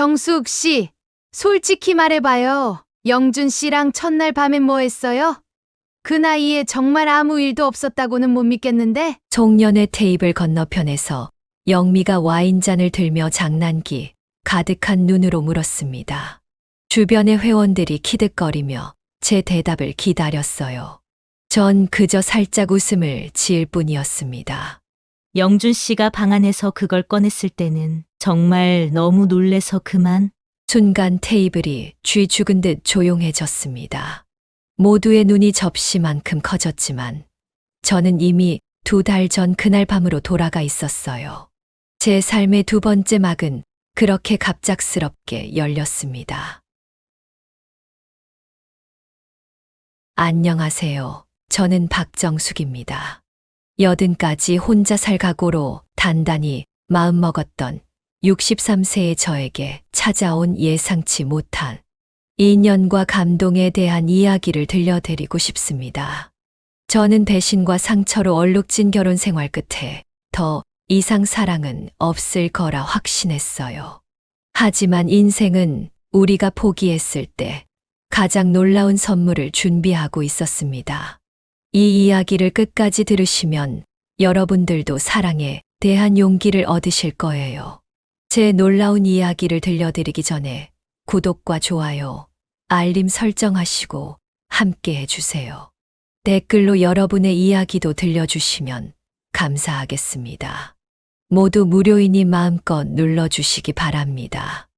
정숙 씨, 솔직히 말해봐요. 영준 씨랑 첫날 밤엔 뭐 했어요? 그 나이에 정말 아무 일도 없었다고는 못 믿겠는데? 송년회 테이블 건너편에서 영미가 와인잔을 들며 장난기 가득한 눈으로 물었습니다. 주변의 회원들이 키득거리며 제 대답을 기다렸어요. 전 그저 살짝 웃음을 지을 뿐이었습니다. 영준 씨가 방 안에서 그걸 꺼냈을 때는 정말 너무 놀래서 그만. 순간 테이블이 쥐 죽은 듯 조용해졌습니다. 모두의 눈이 접시만큼 커졌지만 저는 이미 2달 전 그날 밤으로 돌아가 있었어요. 제 삶의 두 번째 막은 그렇게 갑작스럽게 열렸습니다. 안녕하세요. 저는 박정숙입니다. 80까지 혼자 살 각오로 단단히 마음먹었던 63세의 저에게 찾아온 예상치 못한 인연과 감동에 대한 이야기를 들려드리고 싶습니다. 저는 배신과 상처로 얼룩진 결혼 생활 끝에 더 이상 사랑은 없을 거라 확신했어요. 하지만 인생은 우리가 포기했을 때 가장 놀라운 선물을 준비하고 있었습니다. 이 이야기를 끝까지 들으시면 여러분들도 사랑에 대한 용기를 얻으실 거예요. 제 놀라운 이야기를 들려드리기 전에 구독과 좋아요, 알림 설정하시고 함께 해주세요. 댓글로 여러분의 이야기도 들려주시면 감사하겠습니다. 모두 무료이니 마음껏 눌러주시기 바랍니다.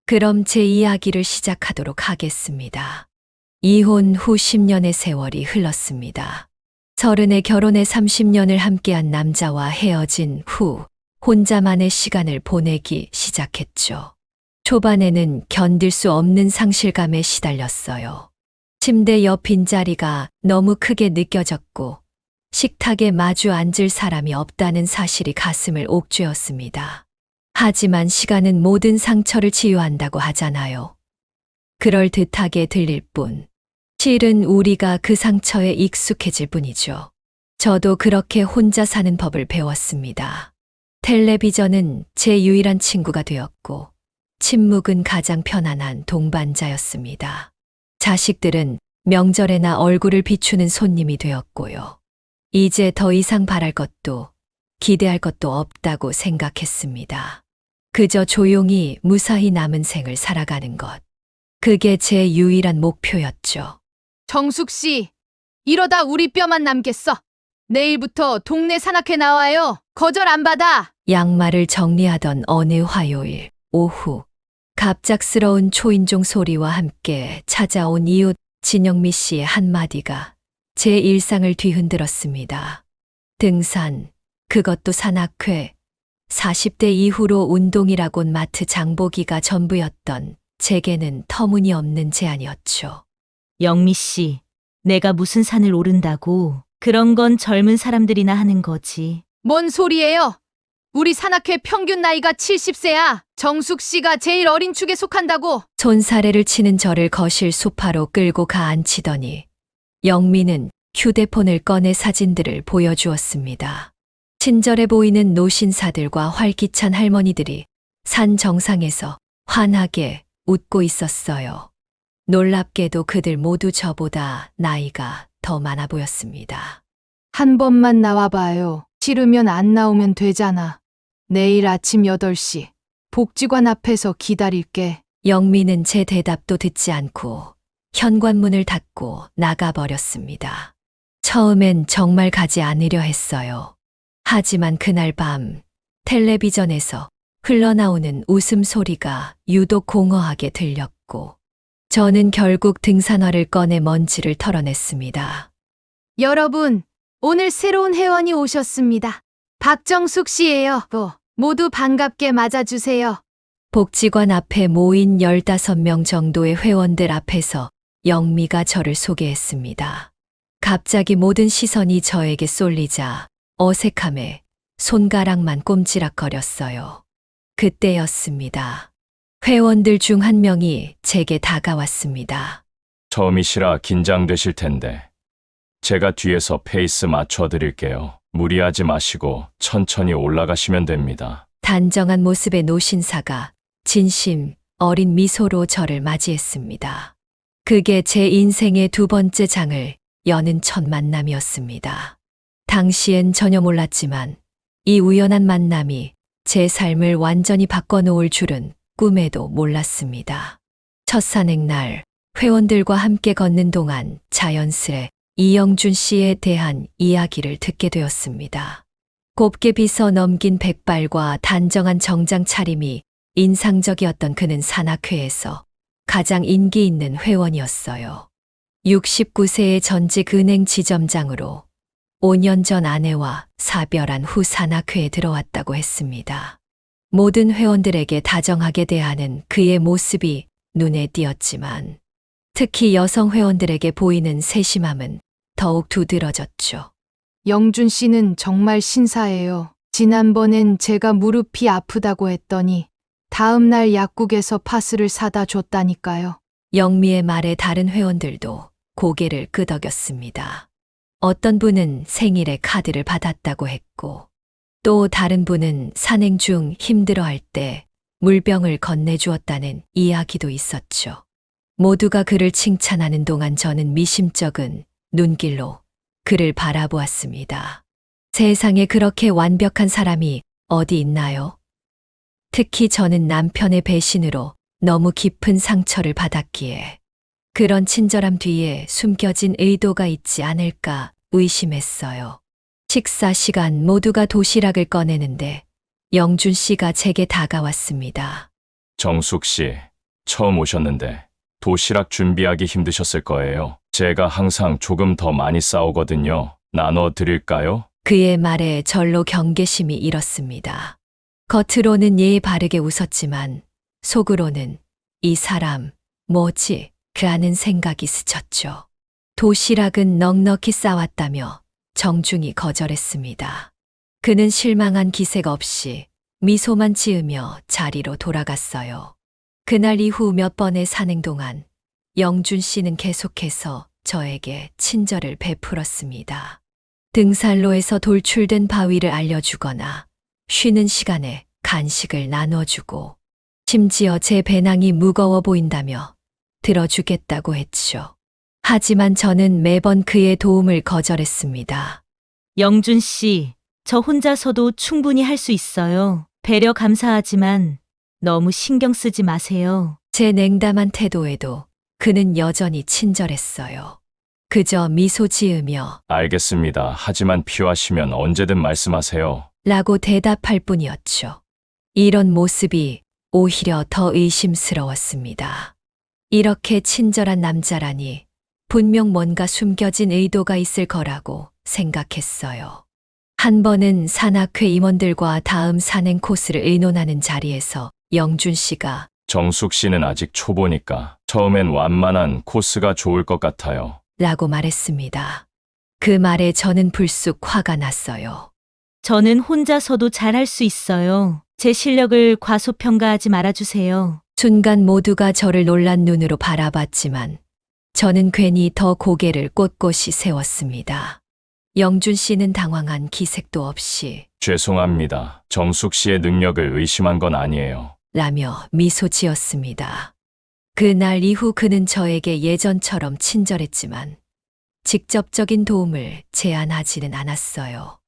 그럼 제 이야기를 시작하도록 하겠습니다. 이혼 후 10년의 세월이 흘렀습니다. 30에 결혼해 30년을 함께한 남자와 헤어진 후 혼자만의 시간을 보내기 시작했죠. 초반에는 견딜 수 없는 상실감에 시달렸어요. 침대 옆 빈자리가 너무 크게 느껴졌고 식탁에 마주 앉을 사람이 없다는 사실이 가슴을 옥죄었습니다. 하지만 시간은 모든 상처를 치유한다고 하잖아요. 그럴듯하게 들릴 뿐. 실은 우리가 그 상처에 익숙해질 뿐이죠. 저도 그렇게 혼자 사는 법을 배웠습니다. 텔레비전은 제 유일한 친구가 되었고 침묵은 가장 편안한 동반자였습니다. 자식들은 명절에나 얼굴을 비추는 손님이 되었고요. 이제 더 이상 바랄 것도 기대할 것도 없다고 생각했습니다. 그저 조용히 무사히 남은 생을 살아가는 것. 그게 제 유일한 목표였죠. 정숙 씨, 이러다 우리 뼈만 남겠어. 내일부터 동네 산악회 나와요. 거절 안 받아. 양말을 정리하던 어느 화요일 오후 갑작스러운 초인종 소리와 함께 찾아온 이웃 진영미 씨의 한마디가 제 일상을 뒤흔들었습니다. 등산, 그것도 산악회, 40대 이후로 운동이라곤 마트 장보기가 전부였던 제게는 터무니없는 제안이었죠. 영미 씨, 내가 무슨 산을 오른다고. 그런 건 젊은 사람들이나 하는 거지. 뭔 소리예요? 우리 산악회 평균 나이가 70세야. 정숙 씨가 제일 어린 축에 속한다고. 손사래를 치는 저를 거실 소파로 끌고 가 앉히더니 영미는 휴대폰을 꺼내 사진들을 보여주었습니다. 친절해 보이는 노신사들과 활기찬 할머니들이 산 정상에서 환하게 웃고 있었어요. 놀랍게도 그들 모두 저보다 나이가 더 많아 보였습니다. 한 번만 나와봐요. 싫으면 안 나오면 되잖아. 내일 아침 8시 복지관 앞에서 기다릴게. 영미는 제 대답도 듣지 않고 현관문을 닫고 나가버렸습니다. 처음엔 정말 가지 않으려 했어요. 하지만 그날 밤 텔레비전에서 흘러나오는 웃음소리가 유독 공허하게 들렸고 저는 결국 등산화를 꺼내 먼지를 털어냈습니다. 여러분, 오늘 새로운 회원이 오셨습니다. 박정숙 씨예요. 모두 반갑게 맞아주세요. 복지관 앞에 모인 15명 정도의 회원들 앞에서 영미가 저를 소개했습니다. 갑자기 모든 시선이 저에게 쏠리자 어색함에 손가락만 꼼지락거렸어요. 그때였습니다. 회원들 중 한 명이 제게 다가왔습니다. 처음이시라 긴장되실 텐데 제가 뒤에서 페이스 맞춰드릴게요. 무리하지 마시고 천천히 올라가시면 됩니다. 단정한 모습의 노신사가 진심 어린 미소로 저를 맞이했습니다. 그게 제 인생의 두 번째 장을 여는 첫 만남이었습니다. 당시엔 전혀 몰랐지만 이 우연한 만남이 제 삶을 완전히 바꿔놓을 줄은 꿈에도 몰랐습니다. 첫 산행날 회원들과 함께 걷는 동안 자연스레 이영준 씨에 대한 이야기를 듣게 되었습니다. 곱게 빗어 넘긴 백발과 단정한 정장 차림이 인상적이었던 그는 산악회에서 가장 인기 있는 회원이었어요. 69세의 전직 은행 지점장으로 5년 전 아내와 사별한 후 산악회에 들어왔다고 했습니다. 모든 회원들에게 다정하게 대하는 그의 모습이 눈에 띄었지만 특히 여성 회원들에게 보이는 세심함은 더욱 두드러졌죠. 영준 씨는 정말 신사예요. 지난번엔 제가 무릎이 아프다고 했더니 다음 날 약국에서 파스를 사다 줬다니까요. 영미의 말에 다른 회원들도 고개를 끄덕였습니다. 어떤 분은 생일에 카드를 받았다고 했고 또 다른 분은 산행 중 힘들어할 때 물병을 건네주었다는 이야기도 있었죠. 모두가 그를 칭찬하는 동안 저는 미심쩍은 눈길로 그를 바라보았습니다. 세상에 그렇게 완벽한 사람이 어디 있나요? 특히 저는 남편의 배신으로 너무 깊은 상처를 받았기에 그런 친절함 뒤에 숨겨진 의도가 있지 않을까 의심했어요. 식사 시간 모두가 도시락을 꺼내는데 영준 씨가 제게 다가왔습니다. 정숙 씨, 처음 오셨는데 도시락 준비하기 힘드셨을 거예요. 제가 항상 조금 더 많이 싸오거든요. 나눠 드릴까요? 그의 말에 절로 경계심이 일었습니다. 겉으로는 예의 바르게 웃었지만 속으로는 이 사람 뭐지? 그 하는 생각이 스쳤죠. 도시락은 넉넉히 싸왔다며 정중히 거절했습니다. 그는 실망한 기색 없이 미소만 지으며 자리로 돌아갔어요. 그날 이후 몇 번의 산행 동안 영준 씨는 계속해서 저에게 친절을 베풀었습니다. 등산로에서 돌출된 바위를 알려주거나 쉬는 시간에 간식을 나눠주고 심지어 제 배낭이 무거워 보인다며 들어주겠다고 했죠. 하지만 저는 매번 그의 도움을 거절했습니다. 영준 씨, 저 혼자서도 충분히 할 수 있어요. 배려 감사하지만 너무 신경 쓰지 마세요. 제 냉담한 태도에도 그는 여전히 친절했어요. 그저 미소 지으며 알겠습니다. 하지만 필요하시면 언제든 말씀하세요. 라고 대답할 뿐이었죠. 이런 모습이 오히려 더 의심스러웠습니다. 이렇게 친절한 남자라니 분명 뭔가 숨겨진 의도가 있을 거라고 생각했어요. 한 번은 산악회 임원들과 다음 산행 코스를 의논하는 자리에서 영준 씨가 정숙 씨는 아직 초보니까 처음엔 완만한 코스가 좋을 것 같아요. 라고 말했습니다. 그 말에 저는 불쑥 화가 났어요. 저는 혼자서도 잘할 수 있어요. 제 실력을 과소평가하지 말아주세요. 순간 모두가 저를 놀란 눈으로 바라봤지만 저는 괜히 더 고개를 꼿꼿이 세웠습니다. 영준 씨는 당황한 기색도 없이 죄송합니다. 정숙 씨의 능력을 의심한 건 아니에요. 라며 미소 지었습니다. 그날 이후 그는 저에게 예전처럼 친절했지만 직접적인 도움을 제안하지는 않았어요.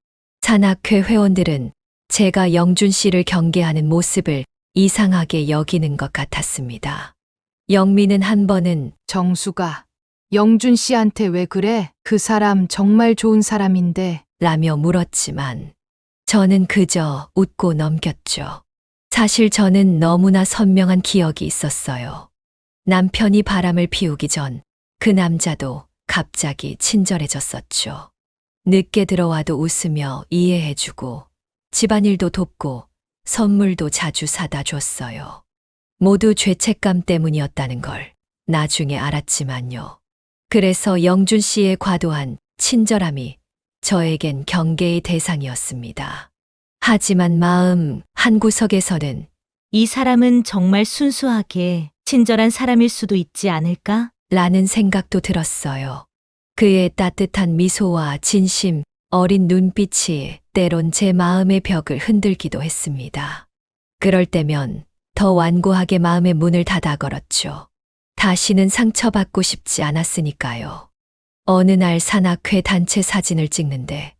산악회 회원들은 제가 영준 씨를 경계하는 모습을 이상하게 여기는 것 같았습니다. 영미는 한 번은 정수가 영준 씨한테 왜 그래? 그 사람 정말 좋은 사람인데. 라며 물었지만 저는 그저 웃고 넘겼죠. 사실 저는 너무나 선명한 기억이 있었어요. 남편이 바람을 피우기 전 그 남자도 갑자기 친절해졌었죠. 늦게 들어와도 웃으며 이해해주고 집안일도 돕고 선물도 자주 사다 줬어요. 모두 죄책감 때문이었다는 걸 나중에 알았지만요. 그래서 영준 씨의 과도한 친절함이 저에겐 경계의 대상이었습니다. 하지만 마음 한구석에서는 이 사람은 정말 순수하게 친절한 사람일 수도 있지 않을까? 라는 생각도 들었어요. 그의 따뜻한 미소와 진심, 어린 눈빛이 때론 제 마음의 벽을 흔들기도 했습니다. 그럴 때면 더 완고하게 마음의 문을 닫아 걸었죠. 다시는 상처받고 싶지 않았으니까요. 어느 날 산악회 단체 사진을 찍는데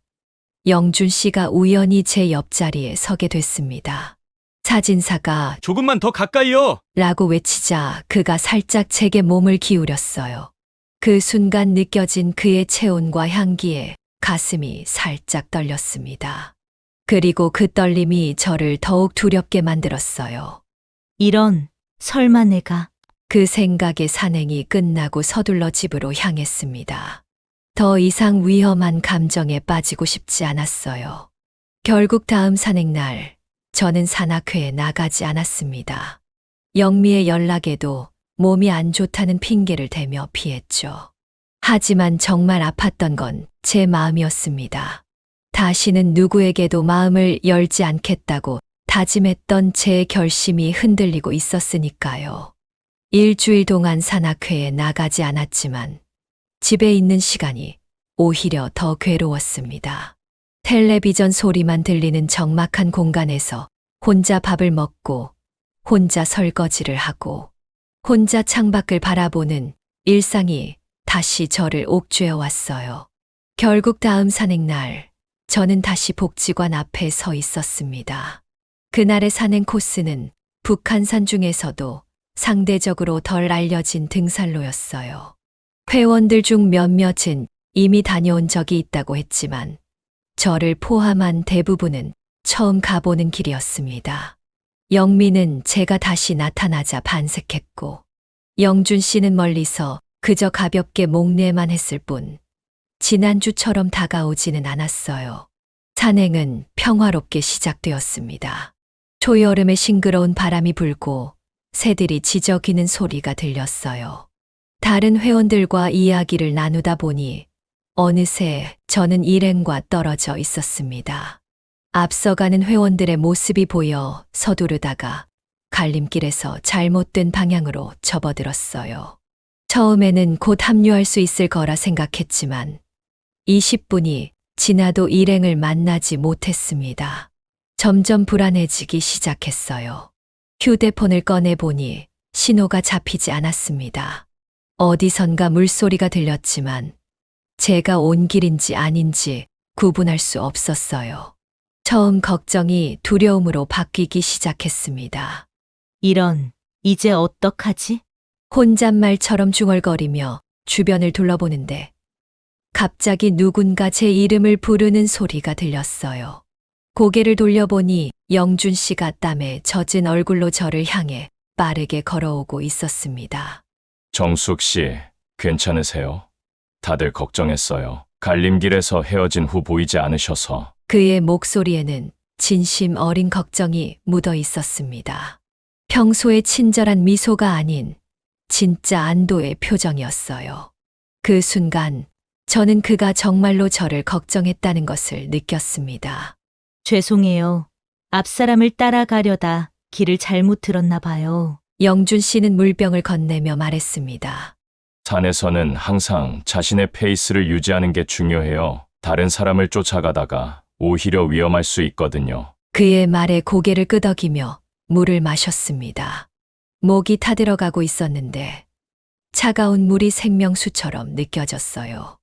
영준 씨가 우연히 제 옆자리에 서게 됐습니다. 사진사가 조금만 더 가까이요. 라고 외치자 그가 살짝 제게 몸을 기울였어요. 그 순간 느껴진 그의 체온과 향기에 가슴이 살짝 떨렸습니다. 그리고 그 떨림이 저를 더욱 두렵게 만들었어요. 이런, 설마 내가. 그 생각에 산행이 끝나고 서둘러 집으로 향했습니다. 더 이상 위험한 감정에 빠지고 싶지 않았어요. 결국 다음 산행날, 저는 산악회에 나가지 않았습니다. 영미의 연락에도 몸이 안 좋다는 핑계를 대며 피했죠. 하지만 정말 아팠던 건 제 마음이었습니다. 다시는 누구에게도 마음을 열지 않겠다고 다짐했던 제 결심이 흔들리고 있었으니까요. 일주일 동안 산악회에 나가지 않았지만 집에 있는 시간이 오히려 더 괴로웠습니다. 텔레비전 소리만 들리는 적막한 공간에서 혼자 밥을 먹고 혼자 설거지를 하고 혼자 창밖을 바라보는 일상이 다시 저를 옥죄어 왔어요. 결국 다음 산행날, 저는 다시 복지관 앞에 서 있었습니다. 그날의 산행 코스는 북한산 중에서도 상대적으로 덜 알려진 등산로였어요. 회원들 중 몇몇은 이미 다녀온 적이 있다고 했지만 저를 포함한 대부분은 처음 가보는 길이었습니다. 영미는 제가 다시 나타나자 반색했고 영준 씨는 멀리서 그저 가볍게 목례만 했을 뿐 지난주처럼 다가오지는 않았어요. 산행은 평화롭게 시작되었습니다. 초여름에 싱그러운 바람이 불고 새들이 지저귀는 소리가 들렸어요. 다른 회원들과 이야기를 나누다 보니 어느새 저는 일행과 떨어져 있었습니다. 앞서가는 회원들의 모습이 보여 서두르다가 갈림길에서 잘못된 방향으로 접어들었어요. 처음에는 곧 합류할 수 있을 거라 생각했지만 20분이 지나도 일행을 만나지 못했습니다. 점점 불안해지기 시작했어요. 휴대폰을 꺼내보니 신호가 잡히지 않았습니다. 어디선가 물소리가 들렸지만 제가 온 길인지 아닌지 구분할 수 없었어요. 처음 걱정이 두려움으로 바뀌기 시작했습니다. 이런, 이제 어떡하지? 혼잣말처럼 중얼거리며 주변을 둘러보는데 갑자기 누군가 제 이름을 부르는 소리가 들렸어요. 고개를 돌려보니 영준 씨가 땀에 젖은 얼굴로 저를 향해 빠르게 걸어오고 있었습니다. 정숙 씨, 괜찮으세요? 다들 걱정했어요. 갈림길에서 헤어진 후 보이지 않으셔서. 그의 목소리에는 진심 어린 걱정이 묻어 있었습니다. 평소의 친절한 미소가 아닌 진짜 안도의 표정이었어요. 그 순간 저는 그가 정말로 저를 걱정했다는 것을 느꼈습니다. 죄송해요. 앞사람을 따라가려다 길을 잘못 들었나 봐요. 영준 씨는 물병을 건네며 말했습니다. 산에서는 항상 자신의 페이스를 유지하는 게 중요해요. 다른 사람을 쫓아가다가 오히려 위험할 수 있거든요. 그의 말에 고개를 끄덕이며 물을 마셨습니다. 목이 타들어가고 있었는데 차가운 물이 생명수처럼 느껴졌어요.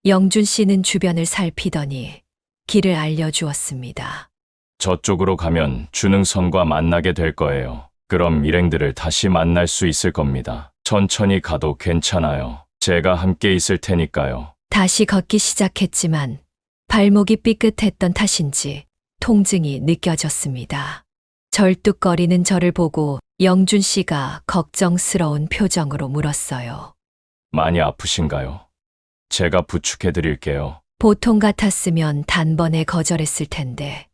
영준 씨는 주변을 살피더니 길을 알려주었습니다. 저쪽으로 가면 주능선과 만나게 될 거예요. 그럼 일행들을 다시 만날 수 있을 겁니다. 천천히 가도 괜찮아요. 제가 함께 있을 테니까요. 다시 걷기 시작했지만 발목이 삐끗했던 탓인지 통증이 느껴졌습니다. 절뚝거리는 저를 보고 영준 씨가 걱정스러운 표정으로 물었어요. 많이 아프신가요? 제가 부축해 드릴게요. 보통 같았으면 단번에 거절했을 텐데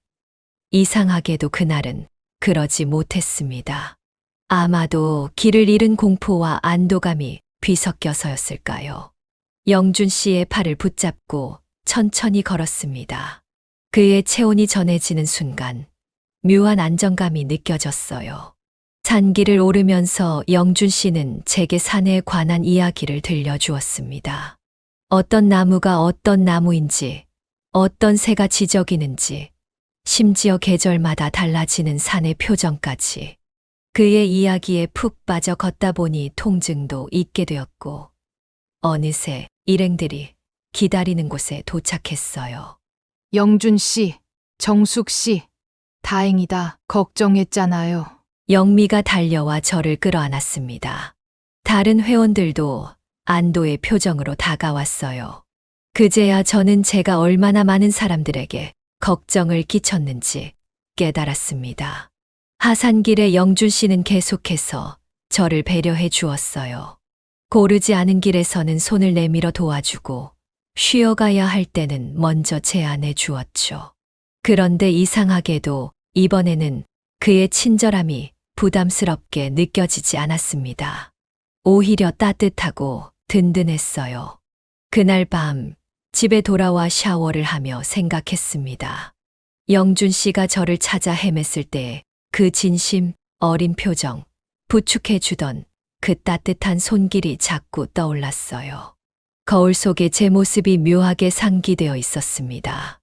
이상하게도 그날은 그러지 못했습니다. 아마도 길을 잃은 공포와 안도감이 뒤섞여서였을까요? 영준 씨의 팔을 붙잡고 천천히 걸었습니다. 그의 체온이 전해지는 순간 묘한 안정감이 느껴졌어요. 산길을 오르면서 영준 씨는 제게 산에 관한 이야기를 들려주었습니다. 어떤 나무가 어떤 나무인지, 어떤 새가 지저귀는지, 심지어 계절마다 달라지는 산의 표정까지. 그의 이야기에 푹 빠져 걷다 보니 통증도 잊게 되었고, 어느새 일행들이 기다리는 곳에 도착했어요. 영준 씨, 정숙 씨, 다행이다. 걱정했잖아요. 영미가 달려와 저를 끌어안았습니다. 다른 회원들도 안도의 표정으로 다가왔어요. 그제야 저는 제가 얼마나 많은 사람들에게 걱정을 끼쳤는지 깨달았습니다. 하산길에 영준 씨는 계속해서 저를 배려해 주었어요. 고르지 않은 길에서는 손을 내밀어 도와주고 쉬어가야 할 때는 먼저 제안해 주었죠. 그런데 이상하게도 이번에는 그의 친절함이 부담스럽게 느껴지지 않았습니다. 오히려 따뜻하고 든든했어요. 그날 밤 집에 돌아와 샤워를 하며 생각했습니다. 영준 씨가 저를 찾아 헤맸을 때 그 진심 어린 표정, 부축해 주던 그 따뜻한 손길이 자꾸 떠올랐어요. 거울 속에 제 모습이 묘하게 상기되어 있었습니다.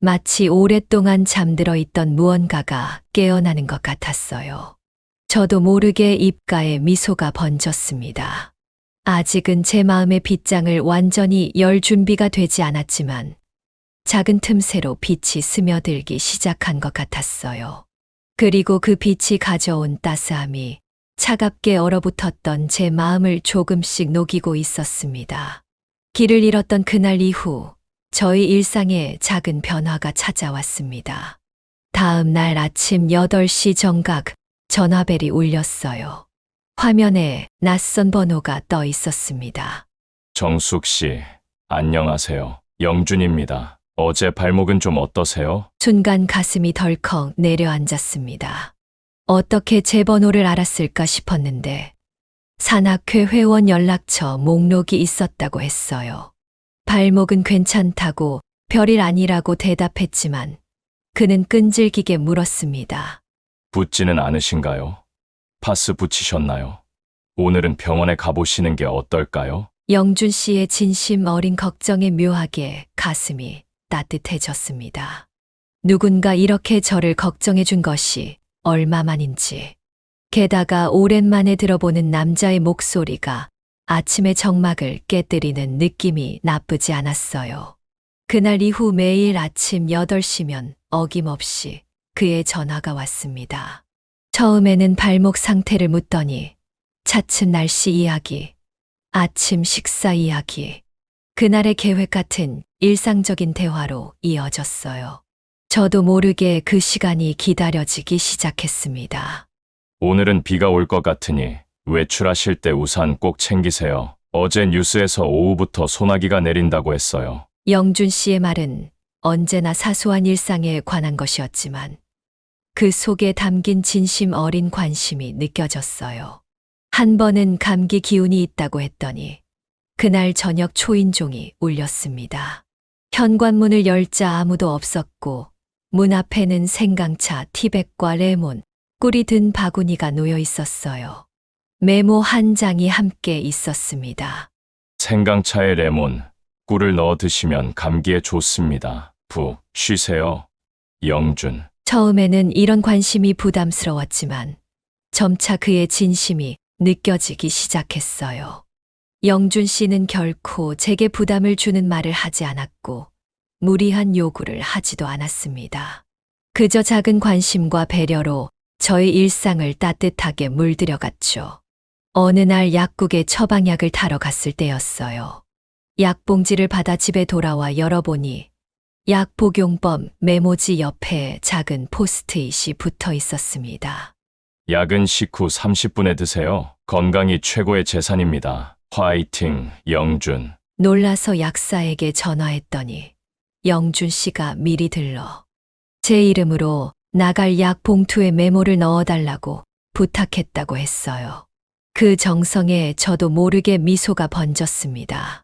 마치 오랫동안 잠들어 있던 무언가가 깨어나는 것 같았어요. 저도 모르게 입가에 미소가 번졌습니다. 아직은 제 마음의 빗장을 완전히 열 준비가 되지 않았지만 작은 틈새로 빛이 스며들기 시작한 것 같았어요. 그리고 그 빛이 가져온 따스함이 차갑게 얼어붙었던 제 마음을 조금씩 녹이고 있었습니다. 길을 잃었던 그날 이후 저희 일상에 작은 변화가 찾아왔습니다. 다음 날 아침 8시 정각 전화벨이 울렸어요. 화면에 낯선 번호가 떠 있었습니다. 정숙 씨, 안녕하세요. 영준입니다. 어제 발목은 좀 어떠세요? 순간 가슴이 덜컥 내려앉았습니다. 어떻게 제 번호를 알았을까 싶었는데 산악회 회원 연락처 목록이 있었다고 했어요. 발목은 괜찮다고 별일 아니라고 대답했지만 그는 끈질기게 물었습니다. 붓지는 않으신가요? 파스 붙이셨나요? 오늘은 병원에 가보시는 게 어떨까요? 영준 씨의 진심 어린 걱정에 묘하게 가슴이 따뜻해졌습니다. 누군가 이렇게 저를 걱정해 준 것이 얼마만인지. 게다가 오랜만에 들어보는 남자의 목소리가 아침의 정막을 깨뜨리는 느낌이 나쁘지 않았어요. 그날 이후 매일 아침 8시면 어김없이 그의 전화가 왔습니다. 처음에는 발목 상태를 묻더니 차츰 날씨 이야기, 아침 식사 이야기, 그날의 계획 같은 일상적인 대화로 이어졌어요. 저도 모르게 그 시간이 기다려지기 시작했습니다. 오늘은 비가 올 것 같으니 외출하실 때 우산 꼭 챙기세요. 어제 뉴스에서 오후부터 소나기가 내린다고 했어요. 영준 씨의 말은 언제나 사소한 일상에 관한 것이었지만 그 속에 담긴 진심 어린 관심이 느껴졌어요. 한 번은 감기 기운이 있다고 했더니 그날 저녁 초인종이 울렸습니다. 현관문을 열자 아무도 없었고 문 앞에는 생강차, 티백과 레몬, 꿀이 든 바구니가 놓여 있었어요. 메모 한 장이 함께 있었습니다. 생강차에 레몬, 꿀을 넣어 드시면 감기에 좋습니다. 푹 쉬세요. 영준. 처음에는 이런 관심이 부담스러웠지만 점차 그의 진심이 느껴지기 시작했어요. 영준 씨는 결코 제게 부담을 주는 말을 하지 않았고 무리한 요구를 하지도 않았습니다. 그저 작은 관심과 배려로 저의 일상을 따뜻하게 물들여갔죠. 어느 날 약국에 처방약을 타러 갔을 때였어요. 약봉지를 받아 집에 돌아와 열어보니 약 복용법 메모지 옆에 작은 포스트잇이 붙어 있었습니다. 약은 식후 30분에 드세요. 건강이 최고의 재산입니다. 화이팅, 영준. 놀라서 약사에게 전화했더니 영준 씨가 미리 들러 제 이름으로 나갈 약 봉투에 메모를 넣어달라고 부탁했다고 했어요. 그 정성에 저도 모르게 미소가 번졌습니다.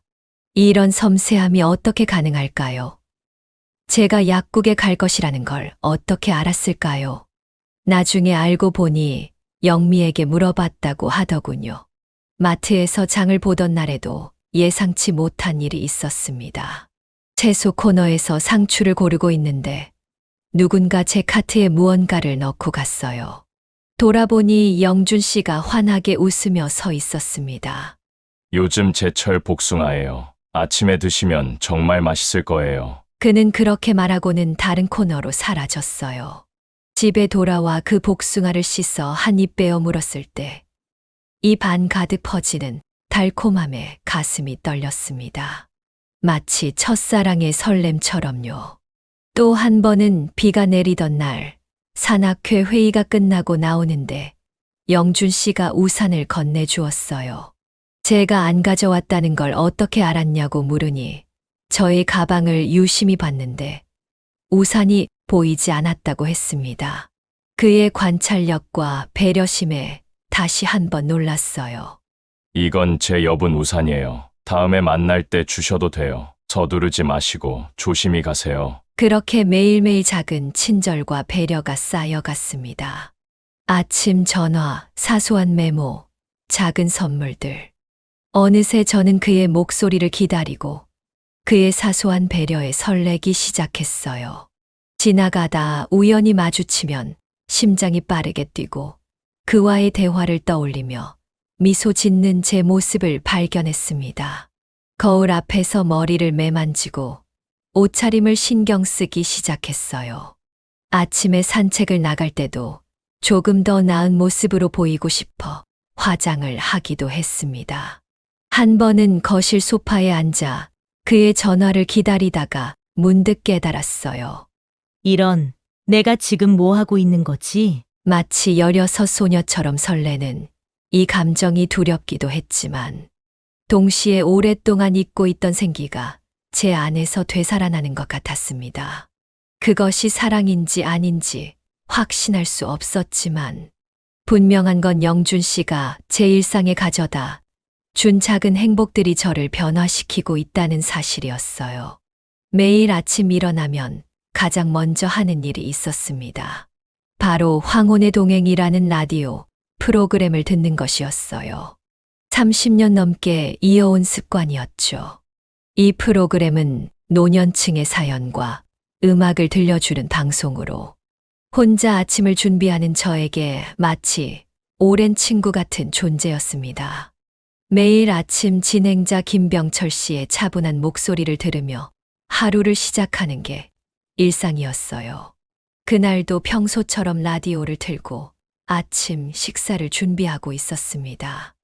이런 섬세함이 어떻게 가능할까요? 제가 약국에 갈 것이라는 걸 어떻게 알았을까요? 나중에 알고 보니 영미에게 물어봤다고 하더군요. 마트에서 장을 보던 날에도 예상치 못한 일이 있었습니다. 채소 코너에서 상추를 고르고 있는데 누군가 제 카트에 무언가를 넣고 갔어요. 돌아보니 영준 씨가 환하게 웃으며 서 있었습니다. 요즘 제철 복숭아예요. 아침에 드시면 정말 맛있을 거예요. 그는 그렇게 말하고는 다른 코너로 사라졌어요. 집에 돌아와 그 복숭아를 씻어 한 입 베어 물었을 때 입 안 가득 퍼지는 달콤함에 가슴이 떨렸습니다. 마치 첫사랑의 설렘처럼요. 또 한 번은 비가 내리던 날 산악회 회의가 끝나고 나오는데 영준 씨가 우산을 건네주었어요. 제가 안 가져왔다는 걸 어떻게 알았냐고 물으니 저의 가방을 유심히 봤는데 우산이 보이지 않았다고 했습니다. 그의 관찰력과 배려심에 다시 한번 놀랐어요. 이건 제 여분 우산이에요. 다음에 만날 때 주셔도 돼요. 서두르지 마시고 조심히 가세요. 그렇게 매일매일 작은 친절과 배려가 쌓여갔습니다. 아침 전화, 사소한 메모, 작은 선물들. 어느새 저는 그의 목소리를 기다리고 그의 사소한 배려에 설레기 시작했어요. 지나가다 우연히 마주치면 심장이 빠르게 뛰고 그와의 대화를 떠올리며 미소 짓는 제 모습을 발견했습니다. 거울 앞에서 머리를 매만지고 옷차림을 신경 쓰기 시작했어요. 아침에 산책을 나갈 때도 조금 더 나은 모습으로 보이고 싶어 화장을 하기도 했습니다. 한 번은 거실 소파에 앉아 그의 전화를 기다리다가 문득 깨달았어요. 이런, 내가 지금 뭐 하고 있는 거지? 마치 16 소녀처럼 설레는 이 감정이 두렵기도 했지만 동시에 오랫동안 잊고 있던 생기가 제 안에서 되살아나는 것 같았습니다. 그것이 사랑인지 아닌지 확신할 수 없었지만 분명한 건 영준 씨가 제 일상에 가져다 준 작은 행복들이 저를 변화시키고 있다는 사실이었어요. 매일 아침 일어나면 가장 먼저 하는 일이 있었습니다. 바로 황혼의 동행이라는 라디오 프로그램을 듣는 것이었어요. 30년 넘게 이어온 습관이었죠. 이 프로그램은 노년층의 사연과 음악을 들려주는 방송으로 혼자 아침을 준비하는 저에게 마치 오랜 친구 같은 존재였습니다. 매일 아침 진행자 김병철 씨의 차분한 목소리를 들으며 하루를 시작하는 게 일상이었어요. 그날도 평소처럼 라디오를 틀고 아침 식사를 준비하고 있었습니다.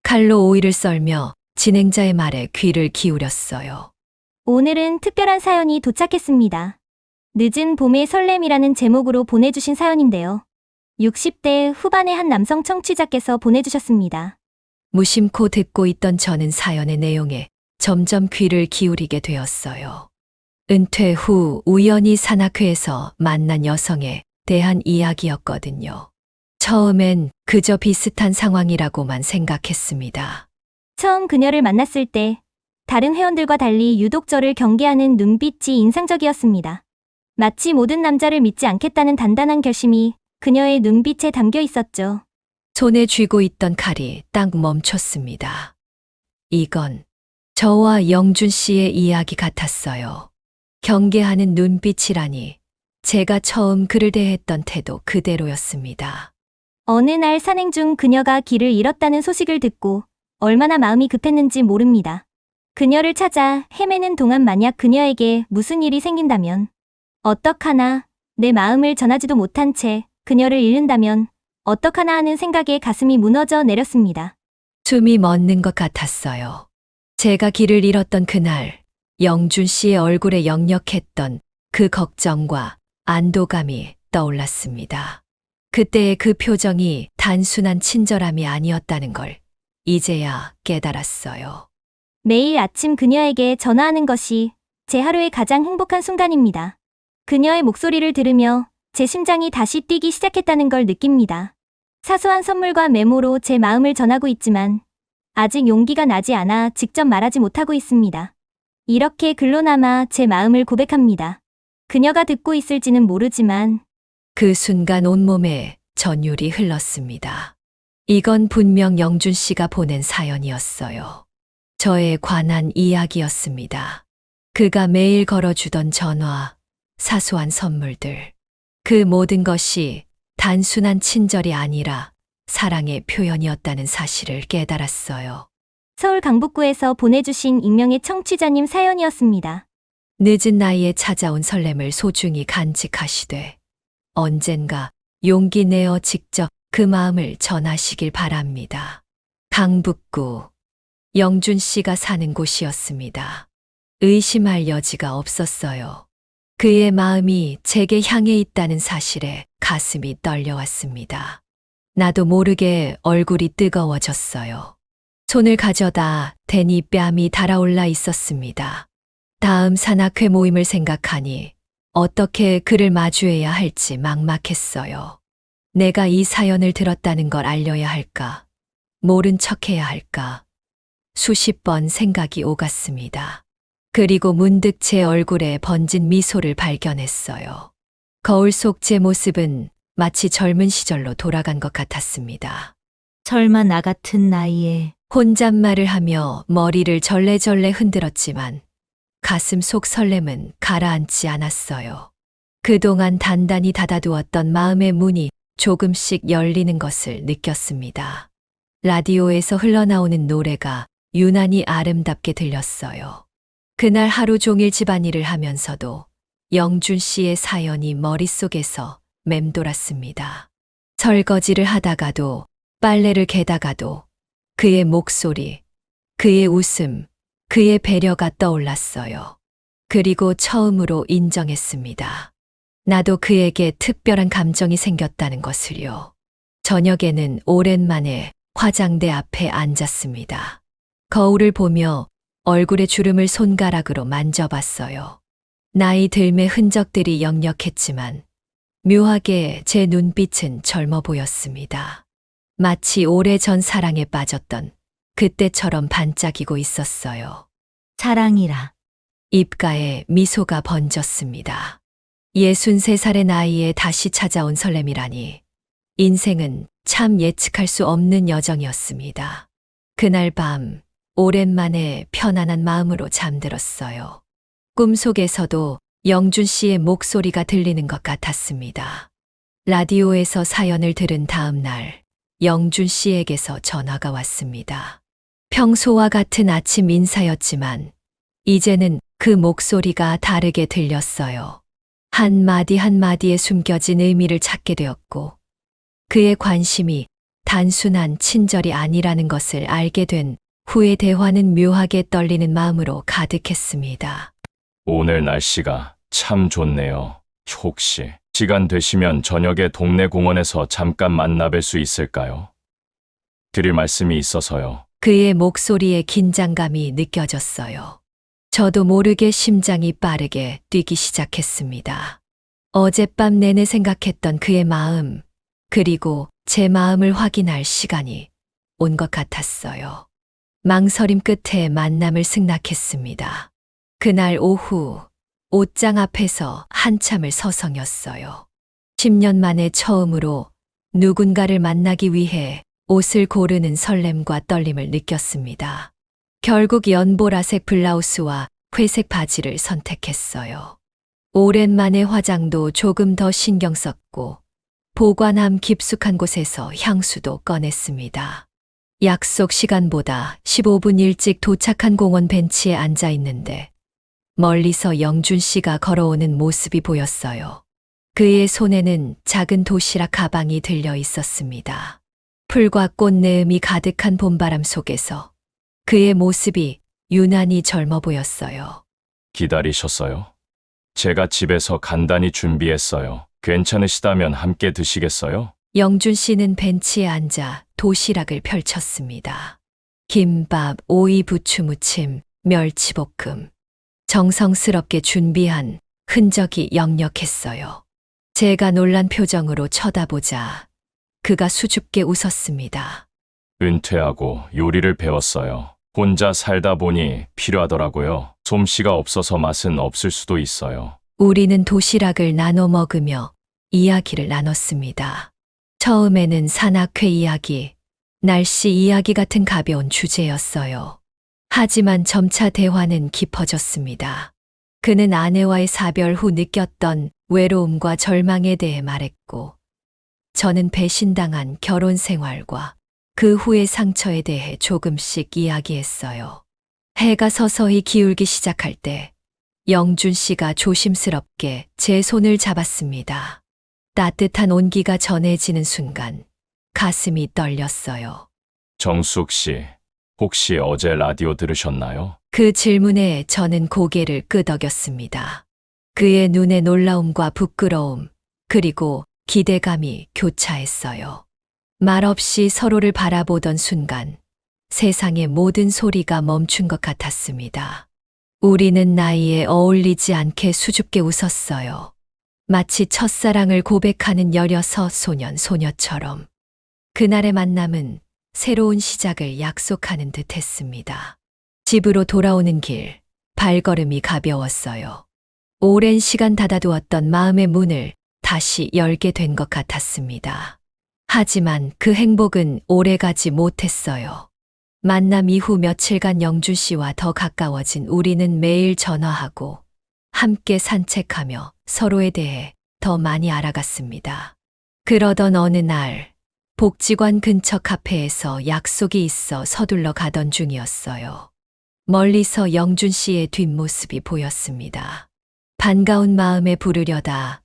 칼로 오이를 썰며 진행자의 말에 귀를 기울였어요. 오늘은 특별한 사연이 도착했습니다. 늦은 봄의 설렘이라는 제목으로 보내주신 사연인데요. 60대 후반의 한 남성 청취자께서 보내주셨습니다. 무심코 듣고 있던 저는 사연의 내용에 점점 귀를 기울이게 되었어요. 은퇴 후 우연히 산악회에서 만난 여성에 대한 이야기였거든요. 처음엔 그저 비슷한 상황이라고만 생각했습니다. 처음 그녀를 만났을 때 다른 회원들과 달리 유독 저를 경계하는 눈빛이 인상적이었습니다. 마치 모든 남자를 믿지 않겠다는 단단한 결심이 그녀의 눈빛에 담겨 있었죠. 손에 쥐고 있던 칼이 딱 멈췄습니다. 이건 저와 영준 씨의 이야기 같았어요. 경계하는 눈빛이라니 제가 처음 그를 대했던 태도 그대로였습니다. 어느 날 산행 중 그녀가 길을 잃었다는 소식을 듣고 얼마나 마음이 급했는지 모릅니다. 그녀를 찾아 헤매는 동안 만약 그녀에게 무슨 일이 생긴다면, 어떡하나, 내 마음을 전하지도 못한 채 그녀를 잃는다면 어떡하나 하는 생각에 가슴이 무너져 내렸습니다. 숨이 멎는 것 같았어요. 제가 길을 잃었던 그날, 영준 씨의 얼굴에 역력했던 그 걱정과 안도감이 떠올랐습니다. 그때의 그 표정이 단순한 친절함이 아니었다는 걸 이제야 깨달았어요. 매일 아침 그녀에게 전화하는 것이 제 하루의 가장 행복한 순간입니다. 그녀의 목소리를 들으며 제 심장이 다시 뛰기 시작했다는 걸 느낍니다. 사소한 선물과 메모로 제 마음을 전하고 있지만 아직 용기가 나지 않아 직접 말하지 못하고 있습니다. 이렇게 글로 남아 제 마음을 고백합니다. 그녀가 듣고 있을지는 모르지만 그 순간 온몸에 전율이 흘렀습니다. 이건 분명 영준 씨가 보낸 사연이었어요. 저에 관한 이야기였습니다. 그가 매일 걸어주던 전화, 사소한 선물들, 그 모든 것이 단순한 친절이 아니라 사랑의 표현이었다는 사실을 깨달았어요. 서울 강북구에서 보내주신 익명의 청취자님 사연이었습니다. 늦은 나이에 찾아온 설렘을 소중히 간직하시되 언젠가 용기 내어 직접 그 마음을 전하시길 바랍니다. 강북구 영준 씨가 사는 곳이었습니다. 의심할 여지가 없었어요. 그의 마음이 제게 향해 있다는 사실에 가슴이 떨려왔습니다. 나도 모르게 얼굴이 뜨거워졌어요. 손을 가져다 대니 뺨이 달아올라 있었습니다. 다음 산악회 모임을 생각하니 어떻게 그를 마주해야 할지 막막했어요. 내가 이 사연을 들었다는 걸 알려야 할까? 모른 척해야 할까? 수십 번 생각이 오갔습니다. 그리고 문득 제 얼굴에 번진 미소를 발견했어요. 거울 속 제 모습은 마치 젊은 시절로 돌아간 것 같았습니다. 설마 나 같은 나이에 혼잣말을 하며 머리를 절레절레 흔들었지만 가슴 속 설렘은 가라앉지 않았어요. 그동안 단단히 닫아두었던 마음의 문이 조금씩 열리는 것을 느꼈습니다. 라디오에서 흘러나오는 노래가 유난히 아름답게 들렸어요. 그날 하루 종일 집안일을 하면서도 영준 씨의 사연이 머릿속에서 맴돌았습니다. 설거지를 하다가도 빨래를 개다가도 그의 목소리, 그의 웃음, 그의 배려가 떠올랐어요. 그리고 처음으로 인정했습니다. 나도 그에게 특별한 감정이 생겼다는 것을요. 저녁에는 오랜만에 화장대 앞에 앉았습니다. 거울을 보며 얼굴의 주름을 손가락으로 만져봤어요. 나이 들매 흔적들이 역력했지만 묘하게 제 눈빛은 젊어 보였습니다. 마치 오래전 사랑에 빠졌던 그때처럼 반짝이고 있었어요. 사랑이라. 입가에 미소가 번졌습니다. 63살의 나이에 다시 찾아온 설렘이라니 인생은 참 예측할 수 없는 여정이었습니다. 그날 밤 오랜만에 편안한 마음으로 잠들었어요. 꿈속에서도 영준 씨의 목소리가 들리는 것 같았습니다. 라디오에서 사연을 들은 다음 날 영준 씨에게서 전화가 왔습니다. 평소와 같은 아침 인사였지만 이제는 그 목소리가 다르게 들렸어요. 한마디 한마디에 숨겨진 의미를 찾게 되었고 그의 관심이 단순한 친절이 아니라는 것을 알게 된 후의 대화는 묘하게 떨리는 마음으로 가득했습니다. 오늘 날씨가 참 좋네요. 혹시 시간 되시면 저녁에 동네 공원에서 잠깐 만나뵐 수 있을까요? 드릴 말씀이 있어서요. 그의 목소리에 긴장감이 느껴졌어요. 저도 모르게 심장이 빠르게 뛰기 시작했습니다. 어젯밤 내내 생각했던 그의 마음, 그리고 제 마음을 확인할 시간이 온 것 같았어요. 망설임 끝에 만남을 승낙했습니다. 그날 오후 옷장 앞에서 한참을 서성였어요. 10년 만에 처음으로 누군가를 만나기 위해 옷을 고르는 설렘과 떨림을 느꼈습니다. 결국 연보라색 블라우스와 회색 바지를 선택했어요. 오랜만에 화장도 조금 더 신경 썼고 보관함 깊숙한 곳에서 향수도 꺼냈습니다. 약속 시간보다 15분 일찍 도착한 공원 벤치에 앉아 있는데 멀리서 영준 씨가 걸어오는 모습이 보였어요. 그의 손에는 작은 도시락 가방이 들려 있었습니다. 풀과 꽃 내음이 가득한 봄바람 속에서 그의 모습이 유난히 젊어 보였어요. 기다리셨어요? 제가 집에서 간단히 준비했어요. 괜찮으시다면 함께 드시겠어요? 영준 씨는 벤치에 앉아 도시락을 펼쳤습니다. 김밥, 오이 부추 무침, 멸치볶음. 정성스럽게 준비한 흔적이 역력했어요. 제가 놀란 표정으로 쳐다보자 그가 수줍게 웃었습니다. 은퇴하고 요리를 배웠어요. 혼자 살다 보니 필요하더라고요. 솜씨가 없어서 맛은 없을 수도 있어요. 우리는 도시락을 나눠 먹으며 이야기를 나눴습니다. 처음에는 산악회 이야기, 날씨 이야기 같은 가벼운 주제였어요. 하지만 점차 대화는 깊어졌습니다. 그는 아내와의 사별 후 느꼈던 외로움과 절망에 대해 말했고, 저는 배신당한 결혼 생활과 그 후의 상처에 대해 조금씩 이야기했어요. 해가 서서히 기울기 시작할 때 영준 씨가 조심스럽게 제 손을 잡았습니다. 따뜻한 온기가 전해지는 순간 가슴이 떨렸어요. 정숙 씨, 혹시 어제 라디오 들으셨나요? 그 질문에 저는 고개를 끄덕였습니다. 그의 눈에 놀라움과 부끄러움, 그리고 기대감이 교차했어요. 말없이 서로를 바라보던 순간 세상의 모든 소리가 멈춘 것 같았습니다. 우리는 나이에 어울리지 않게 수줍게 웃었어요. 마치 첫사랑을 고백하는 16소년 소녀처럼. 그날의 만남은 새로운 시작을 약속하는 듯 했습니다. 집으로 돌아오는 길, 발걸음이 가벼웠어요. 오랜 시간 닫아두었던 마음의 문을 다시 열게 된 것 같았습니다. 하지만 그 행복은 오래가지 못했어요. 만남 이후 며칠간 영준 씨와 더 가까워진 우리는 매일 전화하고 함께 산책하며 서로에 대해 더 많이 알아갔습니다. 그러던 어느 날 복지관 근처 카페에서 약속이 있어 서둘러 가던 중이었어요. 멀리서 영준 씨의 뒷모습이 보였습니다. 반가운 마음에 부르려다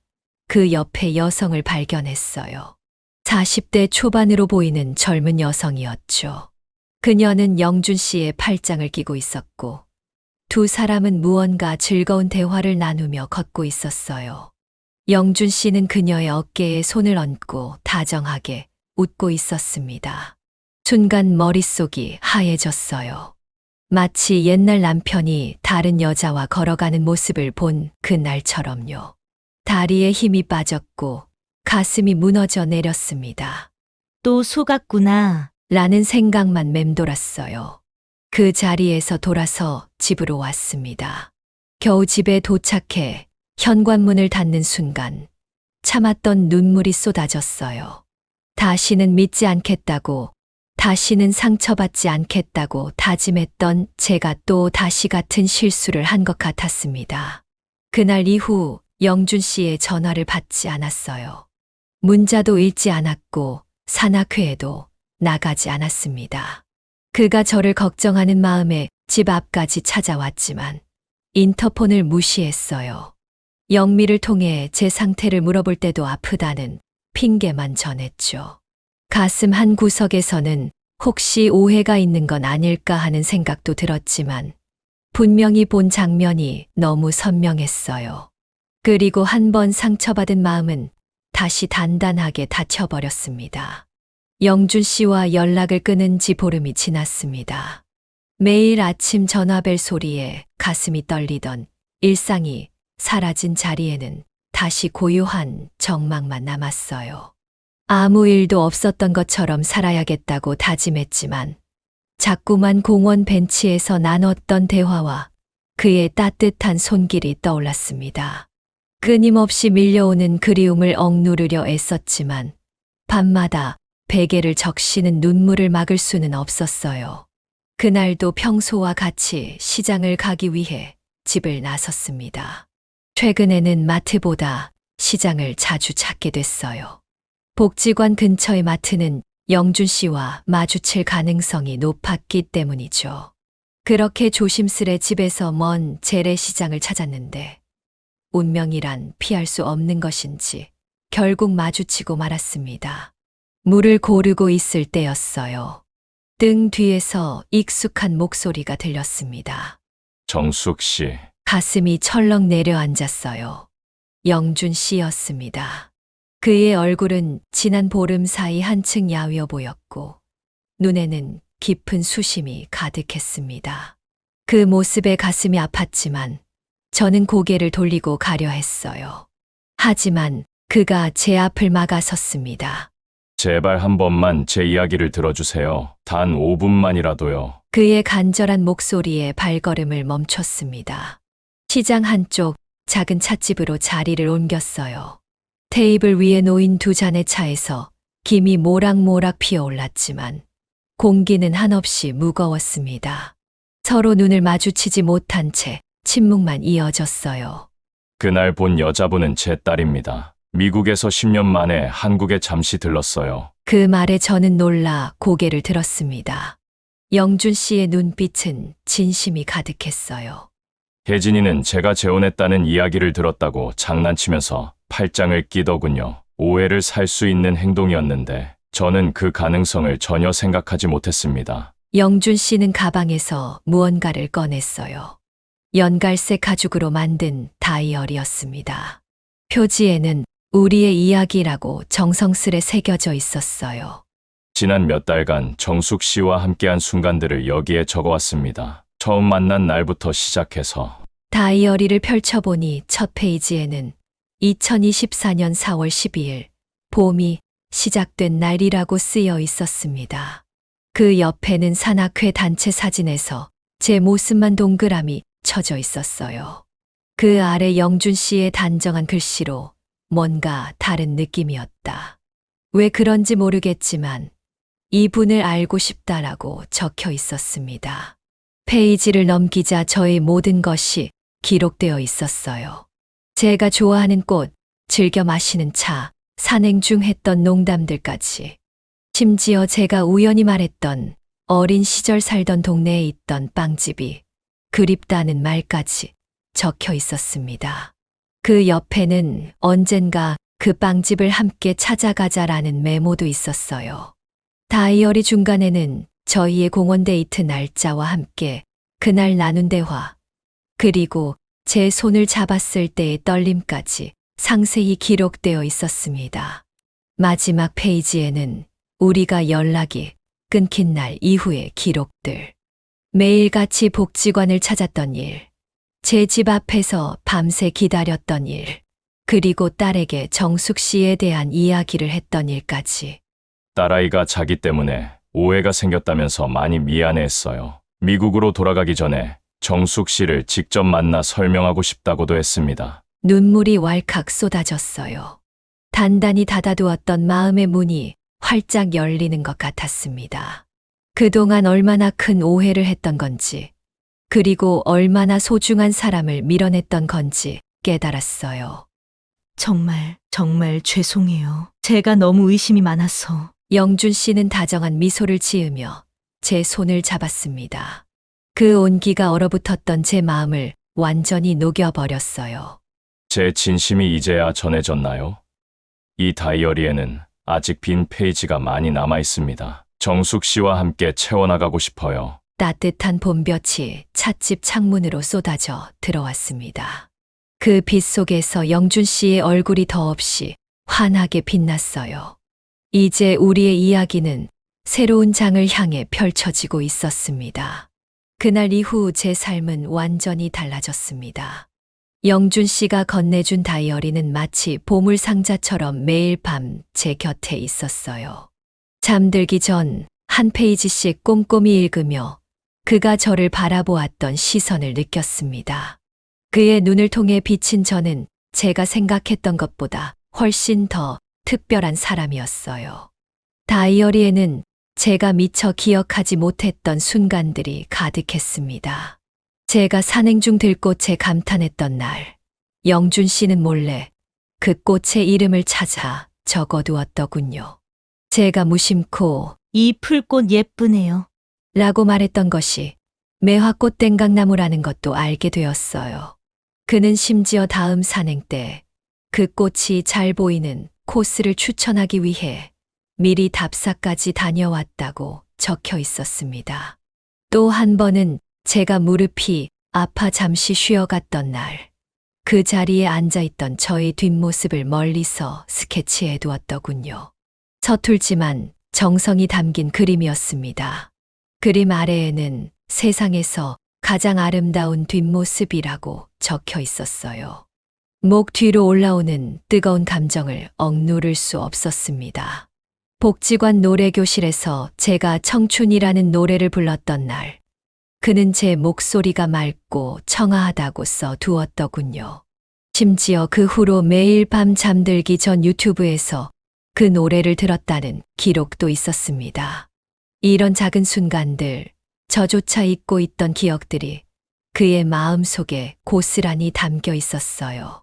그 옆에 여성을 발견했어요. 40대 초반으로 보이는 젊은 여성이었죠. 그녀는 영준 씨의 팔짱을 끼고 있었고 두 사람은 무언가 즐거운 대화를 나누며 걷고 있었어요. 영준 씨는 그녀의 어깨에 손을 얹고 다정하게 웃고 있었습니다. 순간 머릿속이 하얘졌어요. 마치 옛날 남편이 다른 여자와 걸어가는 모습을 본 그날처럼요. 다리에 힘이 빠졌고 가슴이 무너져 내렸습니다. 또 속았구나. 라는 생각만 맴돌았어요. 그 자리에서 돌아서 집으로 왔습니다. 겨우 집에 도착해 현관문을 닫는 순간 참았던 눈물이 쏟아졌어요. 다시는 믿지 않겠다고, 다시는 상처받지 않겠다고 다짐했던 제가 또 다시 같은 실수를 한 것 같았습니다. 그날 이후 영준 씨의 전화를 받지 않았어요. 문자도 읽지 않았고 산악회에도 나가지 않았습니다. 그가 저를 걱정하는 마음에 집 앞까지 찾아왔지만 인터폰을 무시했어요. 영미를 통해 제 상태를 물어볼 때도 아프다는 핑계만 전했죠. 가슴 한 구석에서는 혹시 오해가 있는 건 아닐까 하는 생각도 들었지만 분명히 본 장면이 너무 선명했어요. 그리고 한 번 상처받은 마음은 다시 단단하게 닫혀버렸습니다. 영준 씨와 연락을 끊은 지 보름이 지났습니다. 매일 아침 전화벨 소리에 가슴이 떨리던 일상이 사라진 자리에는 다시 고요한 정막만 남았어요. 아무 일도 없었던 것처럼 살아야겠다고 다짐했지만 자꾸만 공원 벤치에서 나눴던 대화와 그의 따뜻한 손길이 떠올랐습니다. 끊임없이 밀려오는 그리움을 억누르려 애썼지만 밤마다 베개를 적시는 눈물을 막을 수는 없었어요. 그날도 평소와 같이 시장을 가기 위해 집을 나섰습니다. 최근에는 마트보다 시장을 자주 찾게 됐어요. 복지관 근처의 마트는 영준 씨와 마주칠 가능성이 높았기 때문이죠. 그렇게 조심스레 집에서 먼 재래시장을 찾았는데 운명이란 피할 수 없는 것인지 결국 마주치고 말았습니다. 물을 고르고 있을 때였어요. 등 뒤에서 익숙한 목소리가 들렸습니다. 정숙 씨, 가슴이 철렁 내려앉았어요. 영준 씨였습니다. 그의 얼굴은 지난 보름 사이 한층 야위어 보였고 눈에는 깊은 수심이 가득했습니다. 그 모습에 가슴이 아팠지만 저는 고개를 돌리고 가려 했어요. 하지만 그가 제 앞을 막아섰습니다. 제발 한 번만 제 이야기를 들어주세요. 단 5분만이라도요. 그의 간절한 목소리에 발걸음을 멈췄습니다. 시장 한쪽 작은 찻집으로 자리를 옮겼어요. 테이블 위에 놓인 두 잔의 차에서 김이 모락모락 피어올랐지만 공기는 한없이 무거웠습니다. 서로 눈을 마주치지 못한 채 침묵만 이어졌어요. 그날 본 여자분은 제 딸입니다. 미국에서 10년 만에 한국에 잠시 들렀어요. 그 말에 저는 놀라 고개를 들었습니다. 영준 씨의 눈빛은 진심이 가득했어요. 혜진이는 제가 재혼했다는 이야기를 들었다고 장난치면서 팔짱을 끼더군요. 오해를 살 수 있는 행동이었는데 저는 그 가능성을 전혀 생각하지 못했습니다. 영준 씨는 가방에서 무언가를 꺼냈어요. 연갈색 가죽으로 만든 다이어리였습니다. 표지에는 우리의 이야기라고 정성스레 새겨져 있었어요. 지난 몇 달간 정숙 씨와 함께한 순간들을 여기에 적어왔습니다. 처음 만난 날부터 시작해서 다이어리를 펼쳐보니 첫 페이지에는 2024년 4월 12일 봄이 시작된 날이라고 쓰여 있었습니다. 그 옆에는 산악회 단체 사진에서 제 모습만 동그라미 쳐져 있었어요. 그 아래 영준 씨의 단정한 글씨로 뭔가 다른 느낌이었다. 왜 그런지 모르겠지만 이분을 알고 싶다라고 적혀 있었습니다. 페이지를 넘기자 저의 모든 것이 기록되어 있었어요. 제가 좋아하는 꽃, 즐겨 마시는 차, 산행 중 했던 농담들까지. 심지어 제가 우연히 말했던 어린 시절 살던 동네에 있던 빵집이 그립다는 말까지 적혀 있었습니다. 그 옆에는 언젠가 그 빵집을 함께 찾아가자라는 메모도 있었어요. 다이어리 중간에는 저희의 공원 데이트 날짜와 함께 그날 나눈 대화, 그리고 제 손을 잡았을 때의 떨림까지 상세히 기록되어 있었습니다. 마지막 페이지에는 우리가 연락이 끊긴 날 이후의 기록들. 매일같이 복지관을 찾았던 일, 제 집 앞에서 밤새 기다렸던 일, 그리고 딸에게 정숙 씨에 대한 이야기를 했던 일까지. 딸아이가 자기 때문에 오해가 생겼다면서 많이 미안해했어요. 미국으로 돌아가기 전에 정숙 씨를 직접 만나 설명하고 싶다고도 했습니다. 눈물이 왈칵 쏟아졌어요. 단단히 닫아두었던 마음의 문이 활짝 열리는 것 같았습니다. 그동안 얼마나 큰 오해를 했던 건지, 그리고 얼마나 소중한 사람을 밀어냈던 건지 깨달았어요. 정말 죄송해요. 제가 너무 의심이 많아서. 영준 씨는 다정한 미소를 지으며 제 손을 잡았습니다. 그 온기가 얼어붙었던 제 마음을 완전히 녹여버렸어요. 제 진심이 이제야 전해졌나요? 이 다이어리에는 아직 빈 페이지가 많이 남아 있습니다. 정숙 씨와 함께 채워나가고 싶어요. 따뜻한 봄볕이 찻집 창문으로 쏟아져 들어왔습니다. 그 빛 속에서 영준 씨의 얼굴이 더없이 환하게 빛났어요. 이제 우리의 이야기는 새로운 장을 향해 펼쳐지고 있었습니다. 그날 이후 제 삶은 완전히 달라졌습니다. 영준 씨가 건네준 다이어리는 마치 보물 상자처럼 매일 밤 제 곁에 있었어요. 잠들기 전 한 페이지씩 꼼꼼히 읽으며 그가 저를 바라보았던 시선을 느꼈습니다. 그의 눈을 통해 비친 저는 제가 생각했던 것보다 훨씬 더 특별한 사람이었어요. 다이어리에는 제가 미처 기억하지 못했던 순간들이 가득했습니다. 제가 산행 중 들꽃에 감탄했던 날, 영준 씨는 몰래 그 꽃의 이름을 찾아 적어두었더군요. 제가 무심코 이 풀꽃 예쁘네요. 라고 말했던 것이 매화꽃 땡강나무라는 것도 알게 되었어요. 그는 심지어 다음 산행 때 그 꽃이 잘 보이는 코스를 추천하기 위해 미리 답사까지 다녀왔다고 적혀 있었습니다. 또 한 번은 제가 무릎이 아파 잠시 쉬어갔던 날, 그 자리에 앉아있던 저의 뒷모습을 멀리서 스케치해 두었더군요. 서툴지만 정성이 담긴 그림이었습니다. 그림 아래에는 세상에서 가장 아름다운 뒷모습이라고 적혀 있었어요. 목 뒤로 올라오는 뜨거운 감정을 억누를 수 없었습니다. 복지관 노래교실에서 제가 청춘이라는 노래를 불렀던 날, 그는 제 목소리가 맑고 청아하다고 써 두었더군요. 심지어 그 후로 매일 밤 잠들기 전 유튜브에서 그 노래를 들었다는 기록도 있었습니다. 이런 작은 순간들, 저조차 잊고 있던 기억들이 그의 마음 속에 고스란히 담겨 있었어요.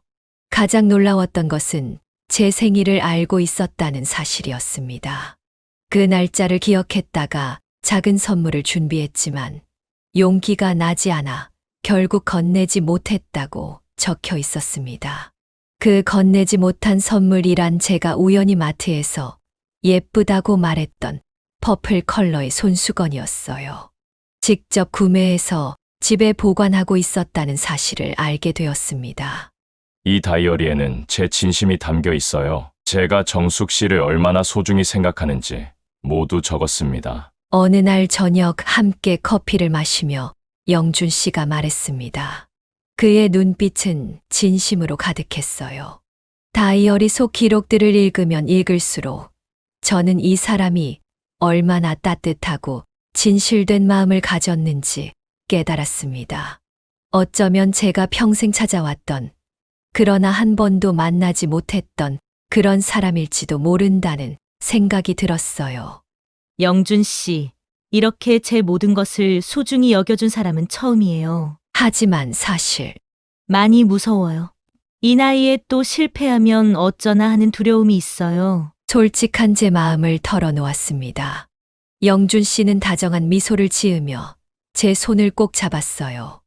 가장 놀라웠던 것은 제 생일을 알고 있었다는 사실이었습니다. 그 날짜를 기억했다가 작은 선물을 준비했지만 용기가 나지 않아 결국 건네지 못했다고 적혀 있었습니다. 그 건네지 못한 선물이란 제가 우연히 마트에서 예쁘다고 말했던 퍼플 컬러의 손수건이었어요. 직접 구매해서 집에 보관하고 있었다는 사실을 알게 되었습니다. 이 다이어리에는 제 진심이 담겨 있어요. 제가 정숙 씨를 얼마나 소중히 생각하는지 모두 적었습니다. 어느 날 저녁 함께 커피를 마시며 영준 씨가 말했습니다. 그의 눈빛은 진심으로 가득했어요. 다이어리 속 기록들을 읽으면 읽을수록 저는 이 사람이 얼마나 따뜻하고 진실된 마음을 가졌는지 깨달았습니다. 어쩌면 제가 평생 찾아왔던, 그러나 한 번도 만나지 못했던 그런 사람일지도 모른다는 생각이 들었어요. 영준 씨, 이렇게 제 모든 것을 소중히 여겨준 사람은 처음이에요. 하지만 사실 많이 무서워요. 이 나이에 또 실패하면 어쩌나 하는 두려움이 있어요. 솔직한 제 마음을 털어놓았습니다. 영준 씨는 다정한 미소를 지으며 제 손을 꼭 잡았어요.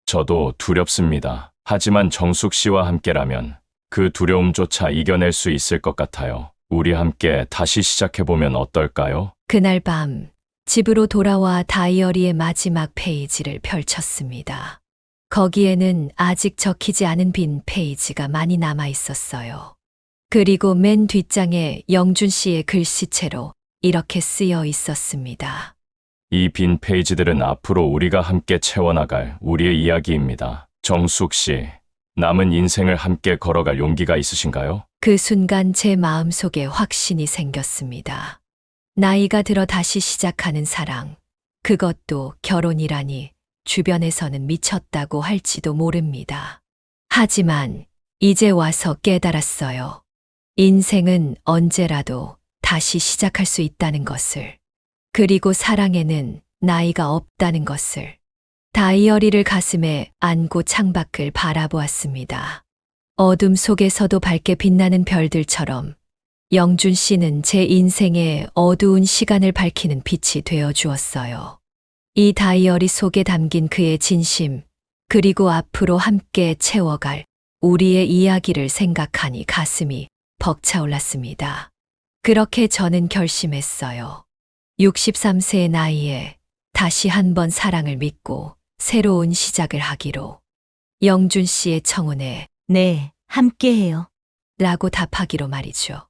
저도 두렵습니다. 하지만 정숙 씨와 함께라면 그 두려움조차 이겨낼 수 있을 것 같아요. 우리 함께 다시 시작해보면 어떨까요? 그날 밤 집으로 돌아와 다이어리의 마지막 페이지를 펼쳤습니다. 거기에는 아직 적히지 않은 빈 페이지가 많이 남아 있었어요. 그리고 맨 뒷장에 영준 씨의 글씨체로 이렇게 쓰여 있었습니다. 이 빈 페이지들은 앞으로 우리가 함께 채워나갈 우리의 이야기입니다. 정숙 씨, 남은 인생을 함께 걸어갈 용기가 있으신가요? 그 순간 제 마음속에 확신이 생겼습니다. 나이가 들어 다시 시작하는 사랑, 그것도 결혼이라니 주변에서는 미쳤다고 할지도 모릅니다. 하지만 이제 와서 깨달았어요. 인생은 언제라도 다시 시작할 수 있다는 것을, 그리고 사랑에는 나이가 없다는 것을. 다이어리를 가슴에 안고 창밖을 바라보았습니다. 어둠 속에서도 밝게 빛나는 별들처럼 영준 씨는 제 인생의 어두운 시간을 밝히는 빛이 되어 주었어요. 이 다이어리 속에 담긴 그의 진심, 그리고 앞으로 함께 채워갈 우리의 이야기를 생각하니 가슴이 벅차올랐습니다. 그렇게 저는 결심했어요. 63세의 나이에 다시 한번 사랑을 믿고 새로운 시작을 하기로. 영준 씨의 청혼에 네, 함께해요. 라고 답하기로 말이죠.